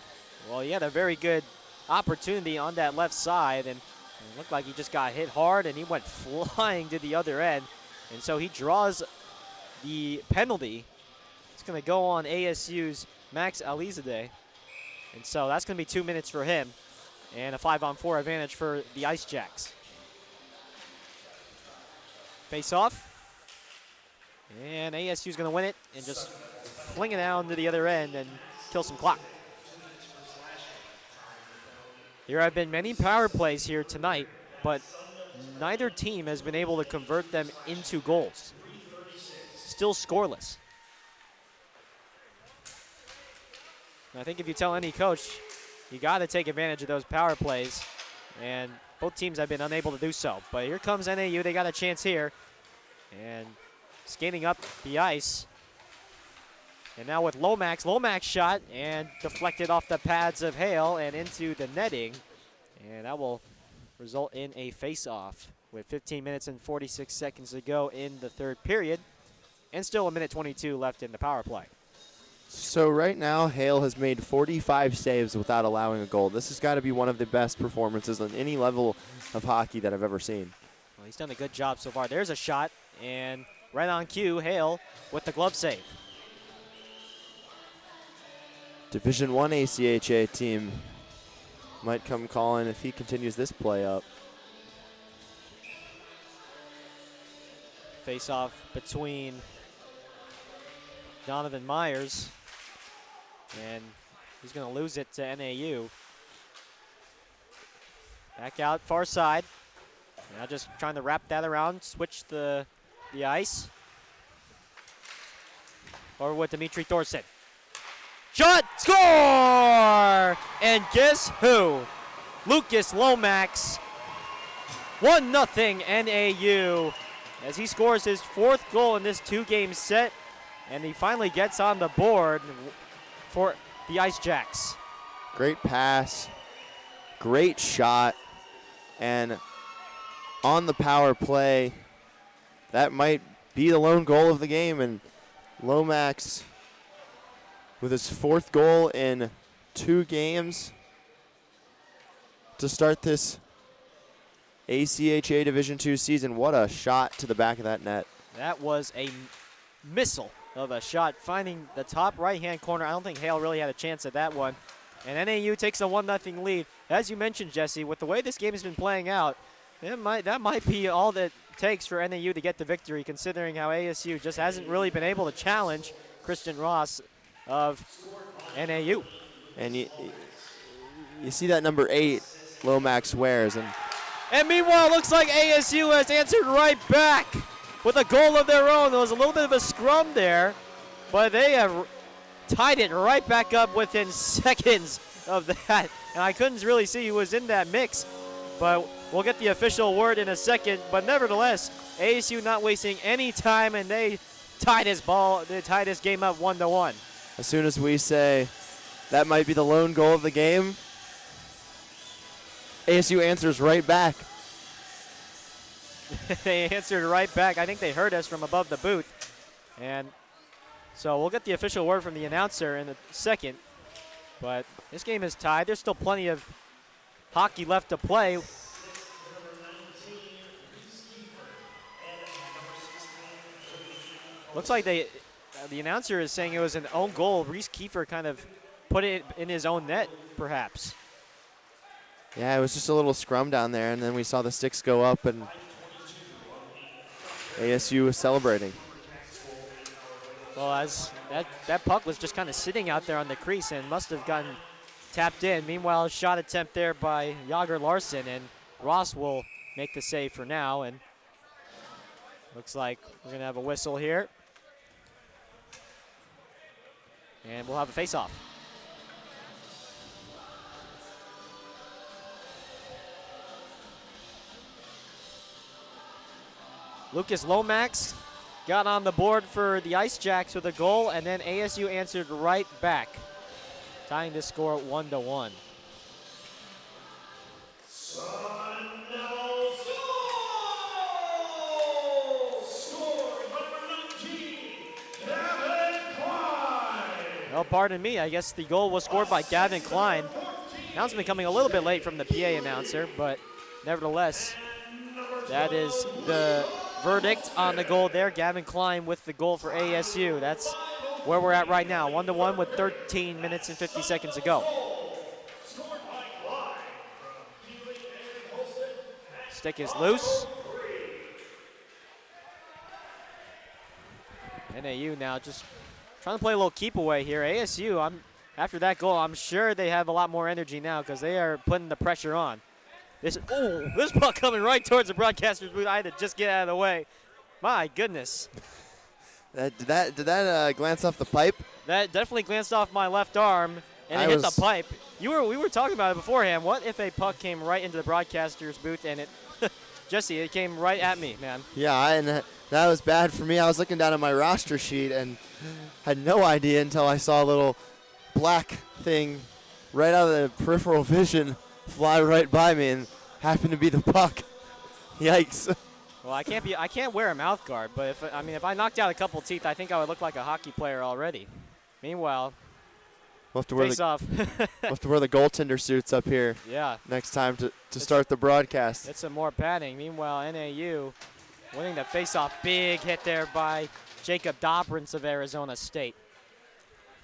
Well, he had a very good opportunity on that left side, and it looked like he just got hit hard, and he went flying to the other end. And so he draws the penalty. It's going to go on ASU's Max Alizadeh. And so that's going to be 2 minutes for him, and a 5-on-4 advantage for the Icejacks. Face off. And ASU's going to win it and just fling it down to the other end and kill some clock. There have been many power plays here tonight, but neither team has been able to convert them into goals. Still scoreless. And I think if you tell any coach, you got to take advantage of those power plays, and both teams have been unable to do so. But here comes NAU. They got a chance here, and skating up the ice. And now with Lomax shot and deflected off the pads of Hale and into the netting. And that will result in a face-off with 15 minutes and 46 seconds to go in the third period. And still 1:22 left in the power play. So right now, Hale has made 45 saves without allowing a goal. This has got to be one of the best performances on any level of hockey that I've ever seen. Well, he's done a good job so far. There's a shot, and right on cue, Hale with the glove save. Division I ACHA team might come calling if he continues this play up. Face off between Donovan Myers, and he's going to lose it to NAU. Back out far side. Now just trying to wrap that around, switch the ice. Over with Dimitri Thorson. Shot, score! And guess who? Lucas Lomax, 1-0 NAU, as he scores his fourth goal in this two-game set, and he finally gets on the board for the Icejacks. Great pass, great shot, and on the power play, that might be the lone goal of the game, and Lomax with his fourth goal in 2 games to start this ACHA Division II season. What a shot to the back of that net. That was a missile of a shot, finding the top right-hand corner. I don't think Hale really had a chance at that one. And NAU takes a 1-0 lead. As you mentioned, Jesse, with the way this game has been playing out, that might be all that it takes for NAU to get the victory, considering how ASU just hasn't really been able to challenge Christian Ross of NAU. And you see that number 8, Lomax wears. And meanwhile, it looks like ASU has answered right back with a goal of their own. There was a little bit of a scrum there, but they have tied it right back up within seconds of that. And I couldn't really see who was in that mix, but we'll get the official word in a second. But nevertheless, ASU not wasting any time, and they tied this game up 1-1. As soon as we say that might be the lone goal of the game, ASU answers right back. They answered right back. I think they heard us from above the booth. And so we'll get the official word from the announcer in a second. But this game is tied. There's still plenty of hockey left to play. Looks like the announcer is saying it was an own goal. Reese Kiefer kind of put it in his own net, perhaps. Yeah, it was just a little scrum down there, and then we saw the sticks go up, and ASU was celebrating. Well, as that puck was just kind of sitting out there on the crease and must have gotten tapped in. Meanwhile, a shot attempt there by Jager Larson, and Ross will make the save for now. And looks like we're going to have a whistle here. And we'll have a face-off. Lucas Lomax got on the board for the Icejacks with a goal, and then ASU answered right back, tying this score 1-1. Well, pardon me, I guess the goal was scored by Gavin Klein. Announcement coming a little bit late from the PA announcer, but nevertheless, that is the verdict on the goal there. Gavin Klein with the goal for ASU. That's where we're at right now, 1-1 with 13 minutes and 50 seconds to go. Stick is loose. NAU now just trying to play a little keep away here. ASU, after that goal, I'm sure they have a lot more energy now because they are putting the pressure on. This puck coming right towards the broadcaster's booth. I had to just get out of the way. My goodness. Did that glance off the pipe? That definitely glanced off my left arm, and it hit the pipe. We were talking about it beforehand. What if a puck came right into the broadcaster's booth and it, Jesse, it came right at me, man. Yeah, and that was bad for me. I was looking down at my roster sheet and had no idea until I saw a little black thing right out of the peripheral vision fly right by me and happened to be the puck. Yikes. Well, I can't wear a mouth guard, but if I knocked out a couple teeth, I think I would look like a hockey player already. Meanwhile, we'll have to wear face off. we'll have to wear the goaltender suits up here. Yeah. Next time to start the broadcast. It's some more padding. Meanwhile, NAU winning the face-off. Big hit there by Jacob Dobrins of Arizona State.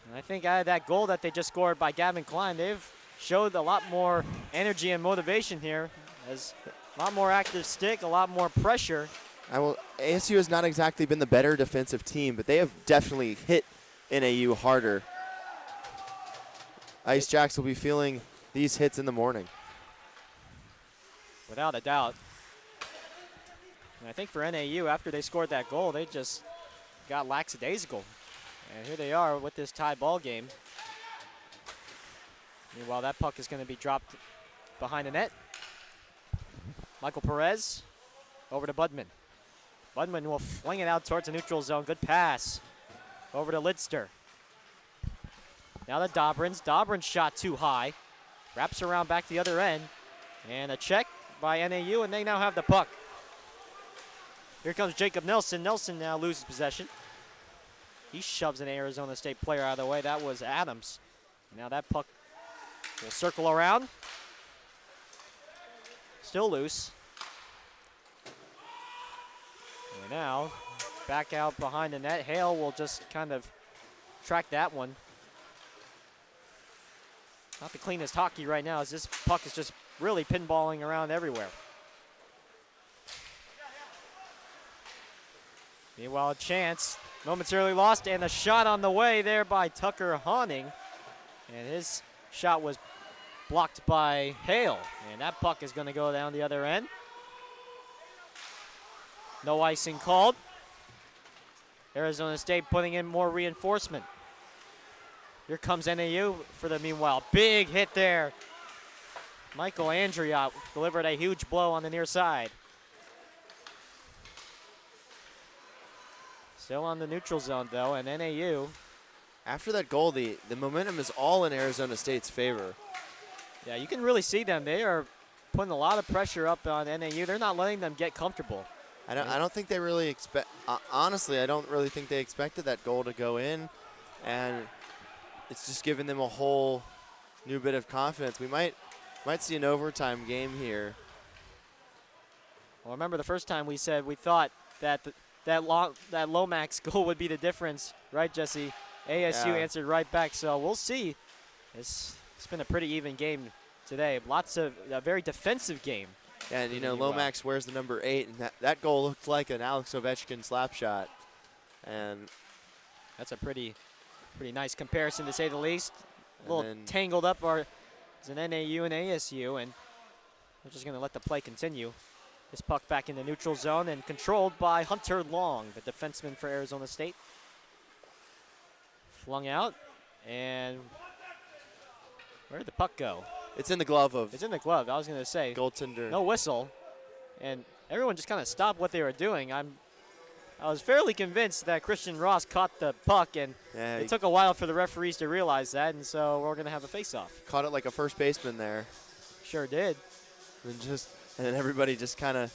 And I think out of that goal that they just scored by Gavin Klein, they've showed a lot more energy and motivation here. As a lot more active stick, a lot more pressure. ASU has not exactly been the better defensive team, but they have definitely hit NAU harder. Icejacks will be feeling these hits in the morning. Without a doubt. And I think for NAU, after they scored that goal, they just got lackadaisical. And here they are with this tie ball game. Meanwhile, that puck is going to be dropped behind the net. Michael Perez over to Budman. Budman will fling it out towards the neutral zone. Good pass over to Lidster. Now to Dobrins. Dobrins shot too high. Wraps around back to the other end. And a check by NAU, and they now have the puck. Here comes Jacob Nelson. Nelson now loses possession. He shoves an Arizona State player out of the way. That was Adams. Now that puck will circle around. Still loose. And now back out behind the net. Hale will just kind of track that one. Not the cleanest hockey right now, as this puck is just really pinballing around everywhere. Meanwhile, a chance momentarily lost, and a shot on the way there by Tucker Hawning. And his shot was blocked by Hale, and that puck is going to go down the other end. No icing called. Arizona State putting in more reinforcement. Here comes NAU for the meanwhile. Big hit there. Michael Andriot delivered a huge blow on the near side. Still on the neutral zone, though, and NAU. After that goal, the momentum is all in Arizona State's favor. Yeah, you can really see them. They are putting a lot of pressure up on NAU. They're not letting them get comfortable. I don't think they really expect. Honestly, I don't really think they expected that goal to go in, and it's just giving them a whole new bit of confidence. We might see an overtime game here. Well, remember the first time we said we thought that that Lomax goal would be the difference, right, Jesse? ASU answered right back, so we'll see. It's been a pretty even game today. Lots of a very defensive game. And, you know, Lomax wears the number 8, and that goal looked like an Alex Ovechkin slap shot. And that's a pretty nice comparison, to say the least. A little tangled up as an NAU and ASU, and we're just going to let the play continue. This puck back in the neutral zone and controlled by Hunter Long, the defenseman for Arizona State. Flung out, and where did the puck go? It's in the glove of. It's in the glove. I was going to say. Goaltender. No whistle, and everyone just kind of stopped what they were doing. I was fairly convinced that Christian Ross caught the puck, and it took a while for the referees to realize that, and so we're going to have a face-off. Caught it like a first baseman there. Sure did. And then everybody just kind of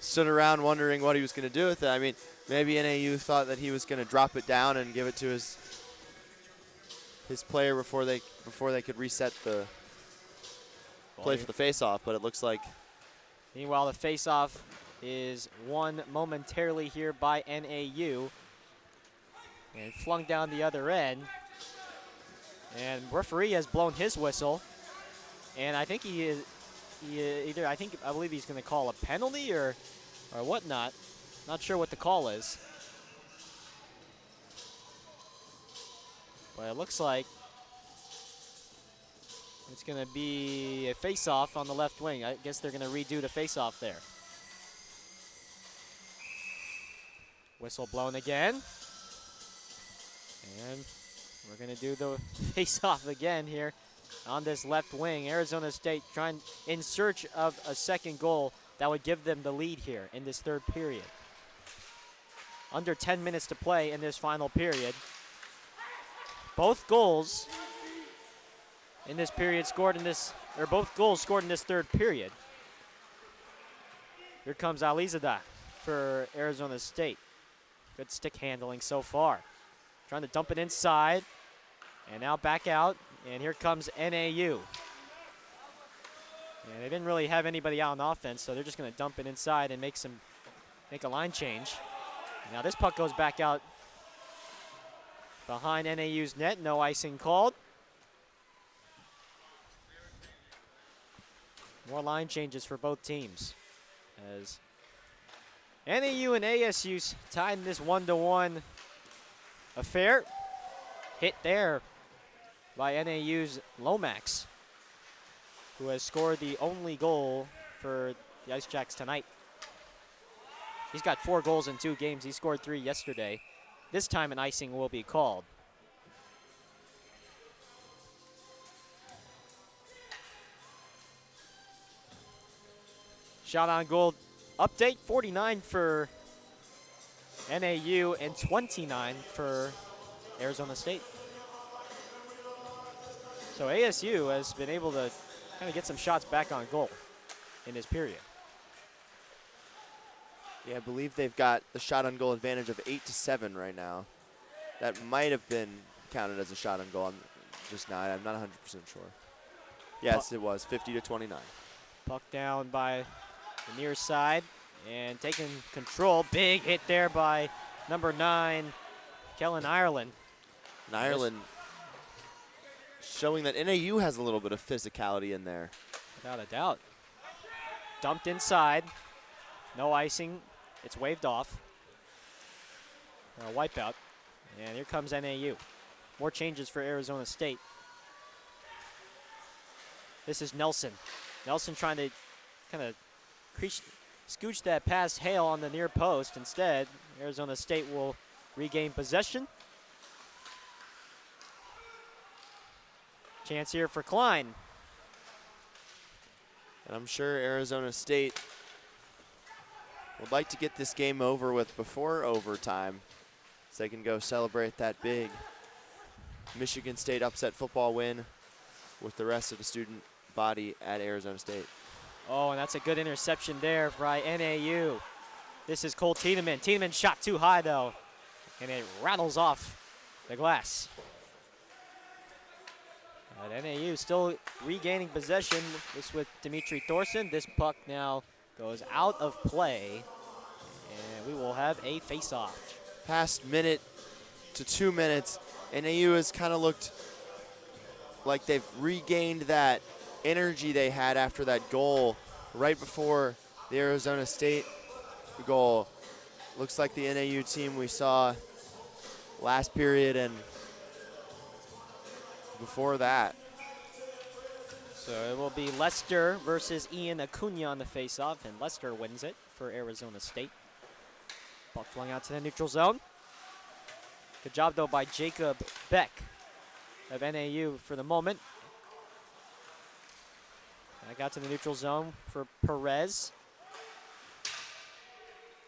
stood around wondering what he was going to do with it. I mean, maybe NAU thought that he was going to drop it down and give it to his player before they could reset the play for the face-off, but it looks like. Meanwhile, the face-off is won momentarily here by NAU, and flung down the other end. And referee has blown his whistle, and I think I believe he's going to call a penalty or whatnot. Not sure what the call is, but it looks like it's going to be a face-off on the left wing. I guess they're going to redo the face-off there. Whistle blown again. And we're going to do the face-off again here on this left wing. Arizona State trying in search of a second goal that would give them the lead here in this third period. Under 10 minutes to play in this final period. Both goals in this period both goals scored in this third period. Here comes Icejacks for Arizona State. Good stick handling so far. Trying to dump it inside, and now back out, and here comes NAU. And they didn't really have anybody out on offense, so they're just going to dump it inside and make a line change. Now this puck goes back out behind NAU's net. No icing called. More line changes for both teams, as NAU and ASU tied in this 1-1 affair. Hit there by NAU's Lomax, who has scored the only goal for the Icejacks tonight. He's got 4 goals in 2 games. He scored 3 yesterday. This time an icing will be called. Shot on goal update, 49 for NAU and 29 for Arizona State. So ASU has been able to kind of get some shots back on goal in this period. Yeah, I believe they've got the shot on goal advantage of 8-7 right now. That might have been counted as a shot on goal. I'm not 100% sure. Yes, it was 50-29. Puck down by the near side and taking control. Big hit there by number 9, Kellen Ireland. And Ireland showing that NAU has a little bit of physicality in there. Without a doubt. Dumped inside. No icing. It's waved off. A wipeout. And here comes NAU. More changes for Arizona State. This is Nelson. Nelson trying to kind of scooch that past Hale on the near post. Instead, Arizona State will regain possession. Chance here for Klein. And I'm sure Arizona State would like to get this game over with before overtime so they can go celebrate that big Michigan State upset football win with the rest of the student body at Arizona State. Oh, and that's a good interception there by NAU. This is Cole Tiedemann. Tiedemann shot too high, though, and it rattles off the glass. But NAU still regaining possession. This with Dimitri Thorson. This puck now goes out of play, and we will have a face-off. Past minute to 2 minutes, NAU has kind of looked like they've regained that energy they had after that goal right before the Arizona State goal. Looks like the NAU team we saw last period and before that. So it will be Lester versus Ian Acuna on the face-off, and Lester wins it for Arizona State. Puck flung out to the neutral zone. Good job, though, by Jacob Beck of NAU for the moment. I got to the neutral zone for Perez.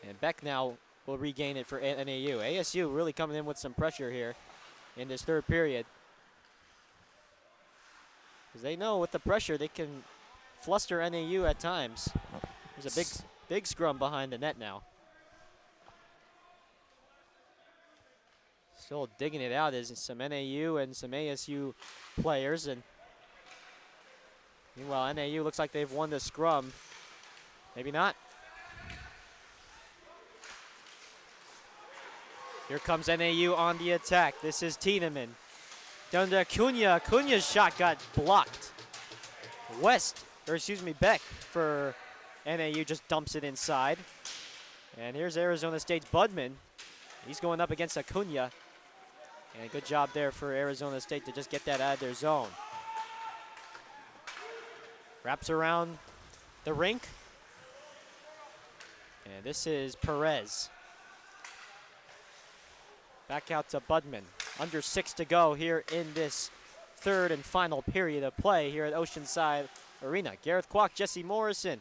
And Beck now will regain it for NAU. ASU really coming in with some pressure here in this third period. Because they know with the pressure they can fluster NAU at times. There's a big scrum behind the net now. Still digging it out is some NAU and some ASU players. And meanwhile, NAU looks like they've won the scrum. Maybe not. Here comes NAU on the attack. This is Tiedemann. Down to Acuna. Acuna's shot got blocked. Beck for NAU just dumps it inside. And here's Arizona State's Budman. He's going up against Acuna. And a good job there for Arizona State to just get that out of their zone. Wraps around the rink. And this is Perez. Back out to Budman. Under 6 to go here in this third and final period of play here at Oceanside Arena. Gareth Kwok, Jesse Morrison.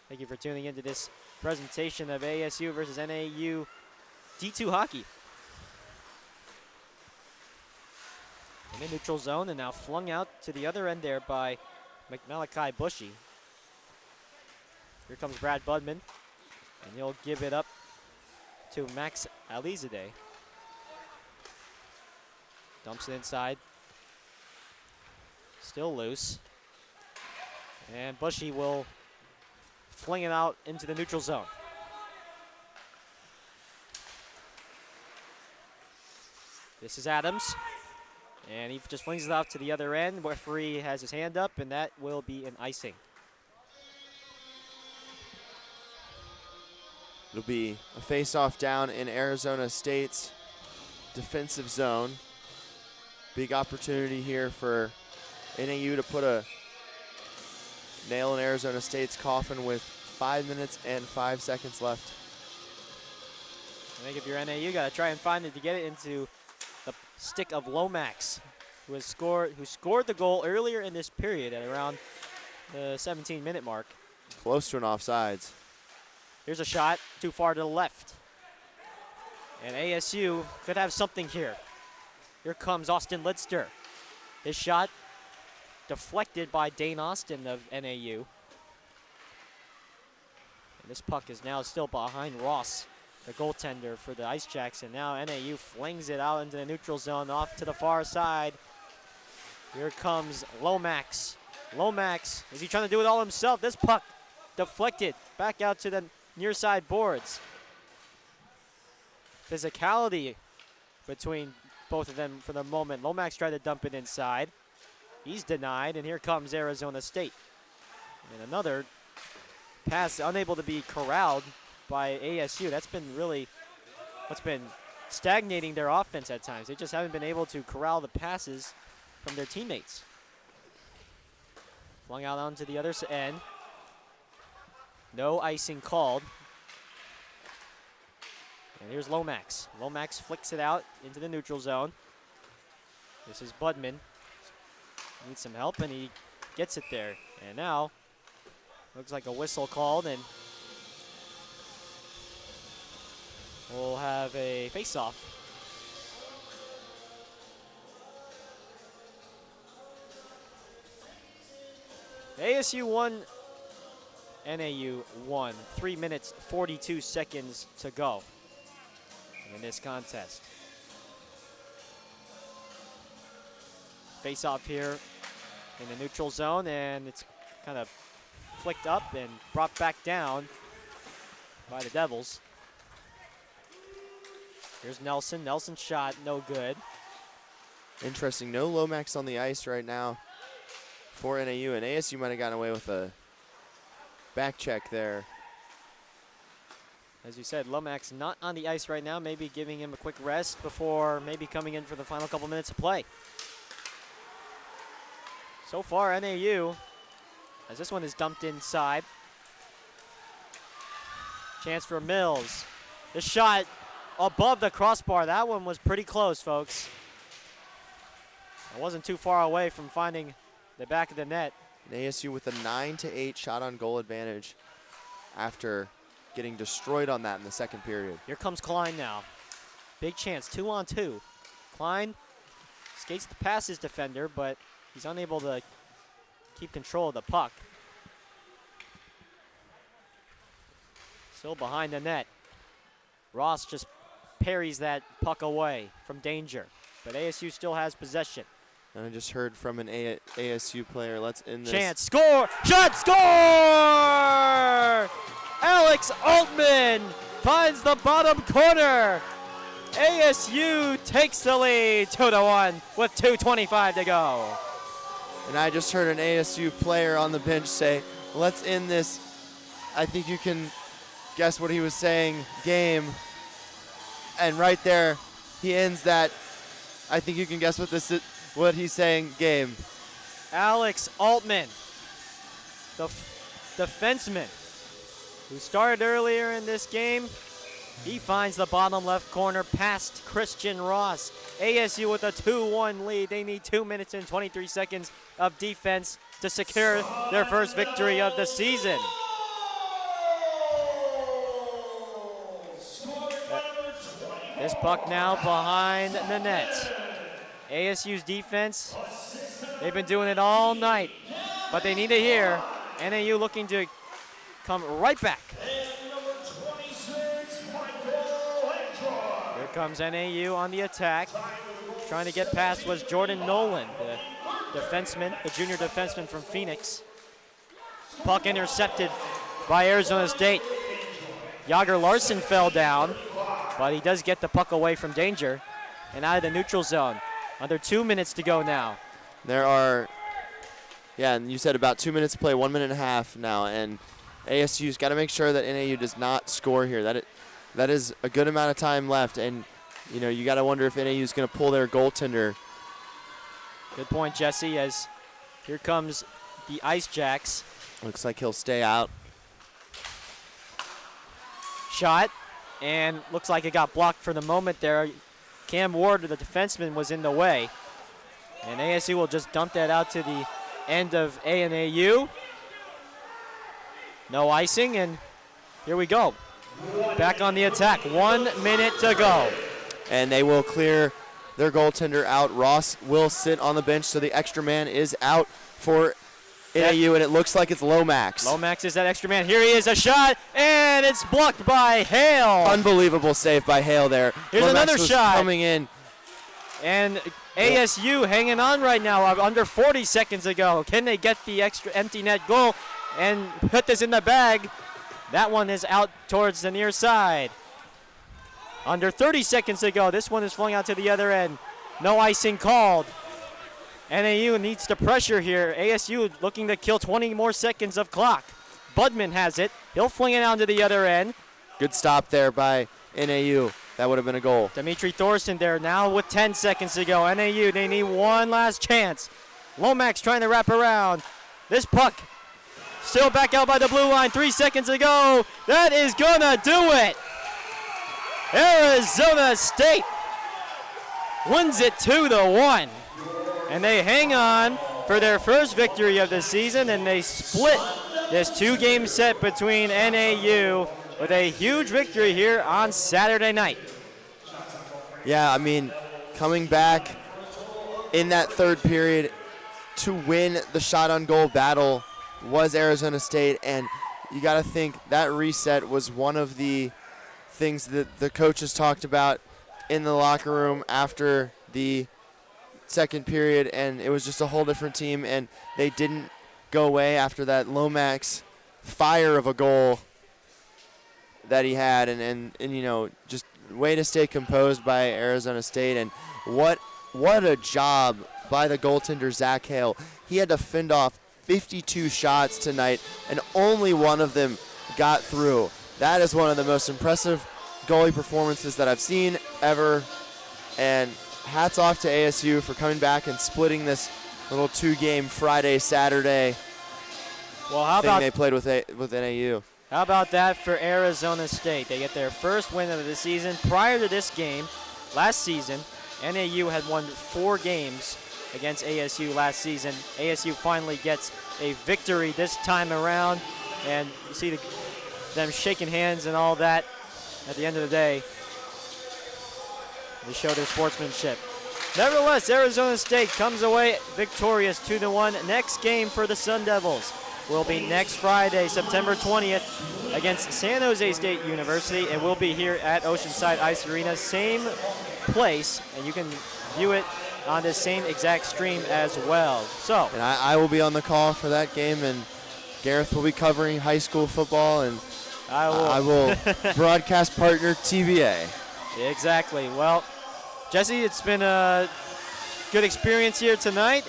Thank you for tuning into this presentation of ASU versus NAU D2 hockey. In the neutral zone and now flung out to the other end there by Malachi Bushy. Here comes Brad Budman, and he'll give it up to Max Alizadeh. Dumps it inside. Still loose. And Bushy will fling it out into the neutral zone. This is Adams. And he just flings it off to the other end. Referee has his hand up, and that will be an icing. It'll be a face-off down in Arizona State's defensive zone. Big opportunity here for NAU to put a nail in Arizona State's coffin with 5 minutes and 5 seconds left. I think if you're NAU, you got to try and find it to get it into the stick of Lomax, who scored the goal earlier in this period at around the 17-minute mark. Close to an offsides. Here's a shot too far to the left. And ASU could have something here. Here comes Austin Lidster. His shot deflected by Dane Austin of NAU. And this puck is now still behind Ross, the goaltender for the Icejacks, and now NAU flings it out into the neutral zone off to the far side. Here comes Lomax. Lomax, is he trying to do it all himself? This puck deflected back out to the near side boards. physicality between both of them for the moment. Lomax tried to dump it inside. He's denied, and here comes Arizona State. And another pass unable to be corralled by ASU. That's been really what's been stagnating their offense at times. They just haven't been able to corral the passes from their teammates. Flung out onto the other end. No icing called. And here's Lomax. Lomax flicks it out into the neutral zone. This is Budman. Needs some help, and he gets it there. And now, looks like a whistle called, and we'll have a face-off. ASU 1, NAU 1. 3 minutes, 42 seconds to go in this contest. Face-off here in the neutral zone, and it's kind of flicked up and brought back down by the Devils. Here's Nelson. Nelson's shot, no good. Interesting. No Lomax on the ice right now for NAU, and ASU might have gotten away with a back check there. As you said, Lomax not on the ice right now, maybe giving him a quick rest before maybe coming in for the final couple minutes of play. So far, NAU, as this one is dumped inside. Chance for Mills. The shot above the crossbar. That one was pretty close, folks. It wasn't too far away from finding the back of the net. And ASU with a 9-8 shot on goal advantage after getting destroyed on that in the second period. Here comes Klein now. Big chance, 2-on-2. Klein skates past his defender, but he's unable to keep control of the puck. Still behind the net. Ross just parries that puck away from danger, but ASU still has possession. And I just heard from an ASU player, let's end this. Chance, score, shot, score! Alex Altman finds the bottom corner. ASU takes the lead 2-1 with 2:25 to go. And I just heard an ASU player on the bench say, let's end this. I think you can guess what he was saying, game. And right there, he ends that. I think you can guess what he's saying, game. Alex Altman, the defenseman who started earlier in this game, he finds the bottom left corner past Christian Ross. ASU with a 2-1 lead. They need 2 minutes and 23 seconds of defense to secure their first victory of the season. This puck now behind the net. ASU's defense, they've been doing it all night, but they need it here. NAU looking to come right back. Here comes NAU on the attack. Trying to get past was Jordan Nolan, the defenseman, the junior defenseman from Phoenix. Puck intercepted by Arizona State. Yager Larson fell down, but he does get the puck away from danger and out of the neutral zone. Under 2 minutes to go now. There are, and you said about 2 minutes to play, 1 minute and a half now, and ASU's got to make sure that NAU does not score here. That is a good amount of time left, and you got to wonder if NAU is going to pull their goaltender. Good point, Jesse, as here comes the Icejacks. Looks like he'll stay out. Shot, and looks like it got blocked for the moment there. Cam Ward, the defenseman, was in the way. And ASU will just dump that out to the end of ANAU. No icing, and here we go. Back on the attack. 1 minute to go. And they will clear their goaltender out. Ross will sit on the bench, so the extra man is out for NAU, and it looks like it's Lomax. Lomax is that extra man. Here he is, a shot, and it's blocked by Hale. Unbelievable save by Hale there. Here's Lomax another was shot. Coming in. And ASU hanging on right now under 40 seconds ago. Can they get the extra empty net goal and put this in the bag? That one is out towards the near side. Under 30 seconds to go. This one is flung out to the other end. No icing called. NAU needs to pressure here. ASU looking to kill 20 more seconds of clock. Budman has it. He'll fling it out to the other end. Good stop there by NAU. That would have been a goal. Dimitri Thorson there now with 10 seconds to go. NAU, they need one last chance. Lomax trying to wrap around. This puck still back out by the blue line. 3 seconds to go. That is gonna do it. Arizona State wins it 2-1. And they hang on for their first victory of the season, and they split this 2-game set between NAU with a huge victory here on Saturday night. Yeah, I mean, coming back in that third period to win the shot on goal battle was Arizona State, and you got to think that reset was one of the things that the coaches talked about in the locker room after the second period, and it was just a whole different team, and they didn't go away after that Lomax fire of a goal that he had, and you know, just way to stay composed by Arizona State. And what a job by the goaltender Zach Hale. He had to fend off 52 shots tonight, and only one of them got through. That is one of the most impressive goalie performances that I've seen ever, and hats off to ASU for coming back and splitting this little 2-game Friday-Saturday thing they played with NAU. How about that for Arizona State? They get their first win of the season. Prior to this game, last season, NAU had won 4 games against ASU last season. ASU finally gets a victory this time around, and you see them shaking hands and all that. At the end of the day, they show their sportsmanship. Nevertheless, Arizona State comes away victorious 2-1. Next game for the Sun Devils will be next Friday, September 20th, against San Jose State University. It will be here at Oceanside Ice Arena, same place, and you can view it on the same exact stream as well. So, and I will be on the call for that game, and Gareth will be covering high school football, and I will broadcast partner TBA. Exactly. Well, Jesse, it's been a good experience here tonight,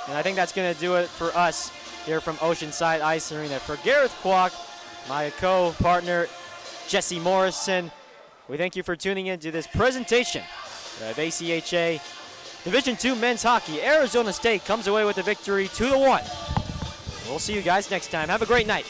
and I think that's going to do it for us here from Oceanside Ice Arena. For Gareth Kwok, my co-partner Jesse Morrison, we thank you for tuning in to this presentation of ACHA Division II Men's Hockey. Arizona State comes away with the victory 2-1. We'll see you guys next time. Have a great night.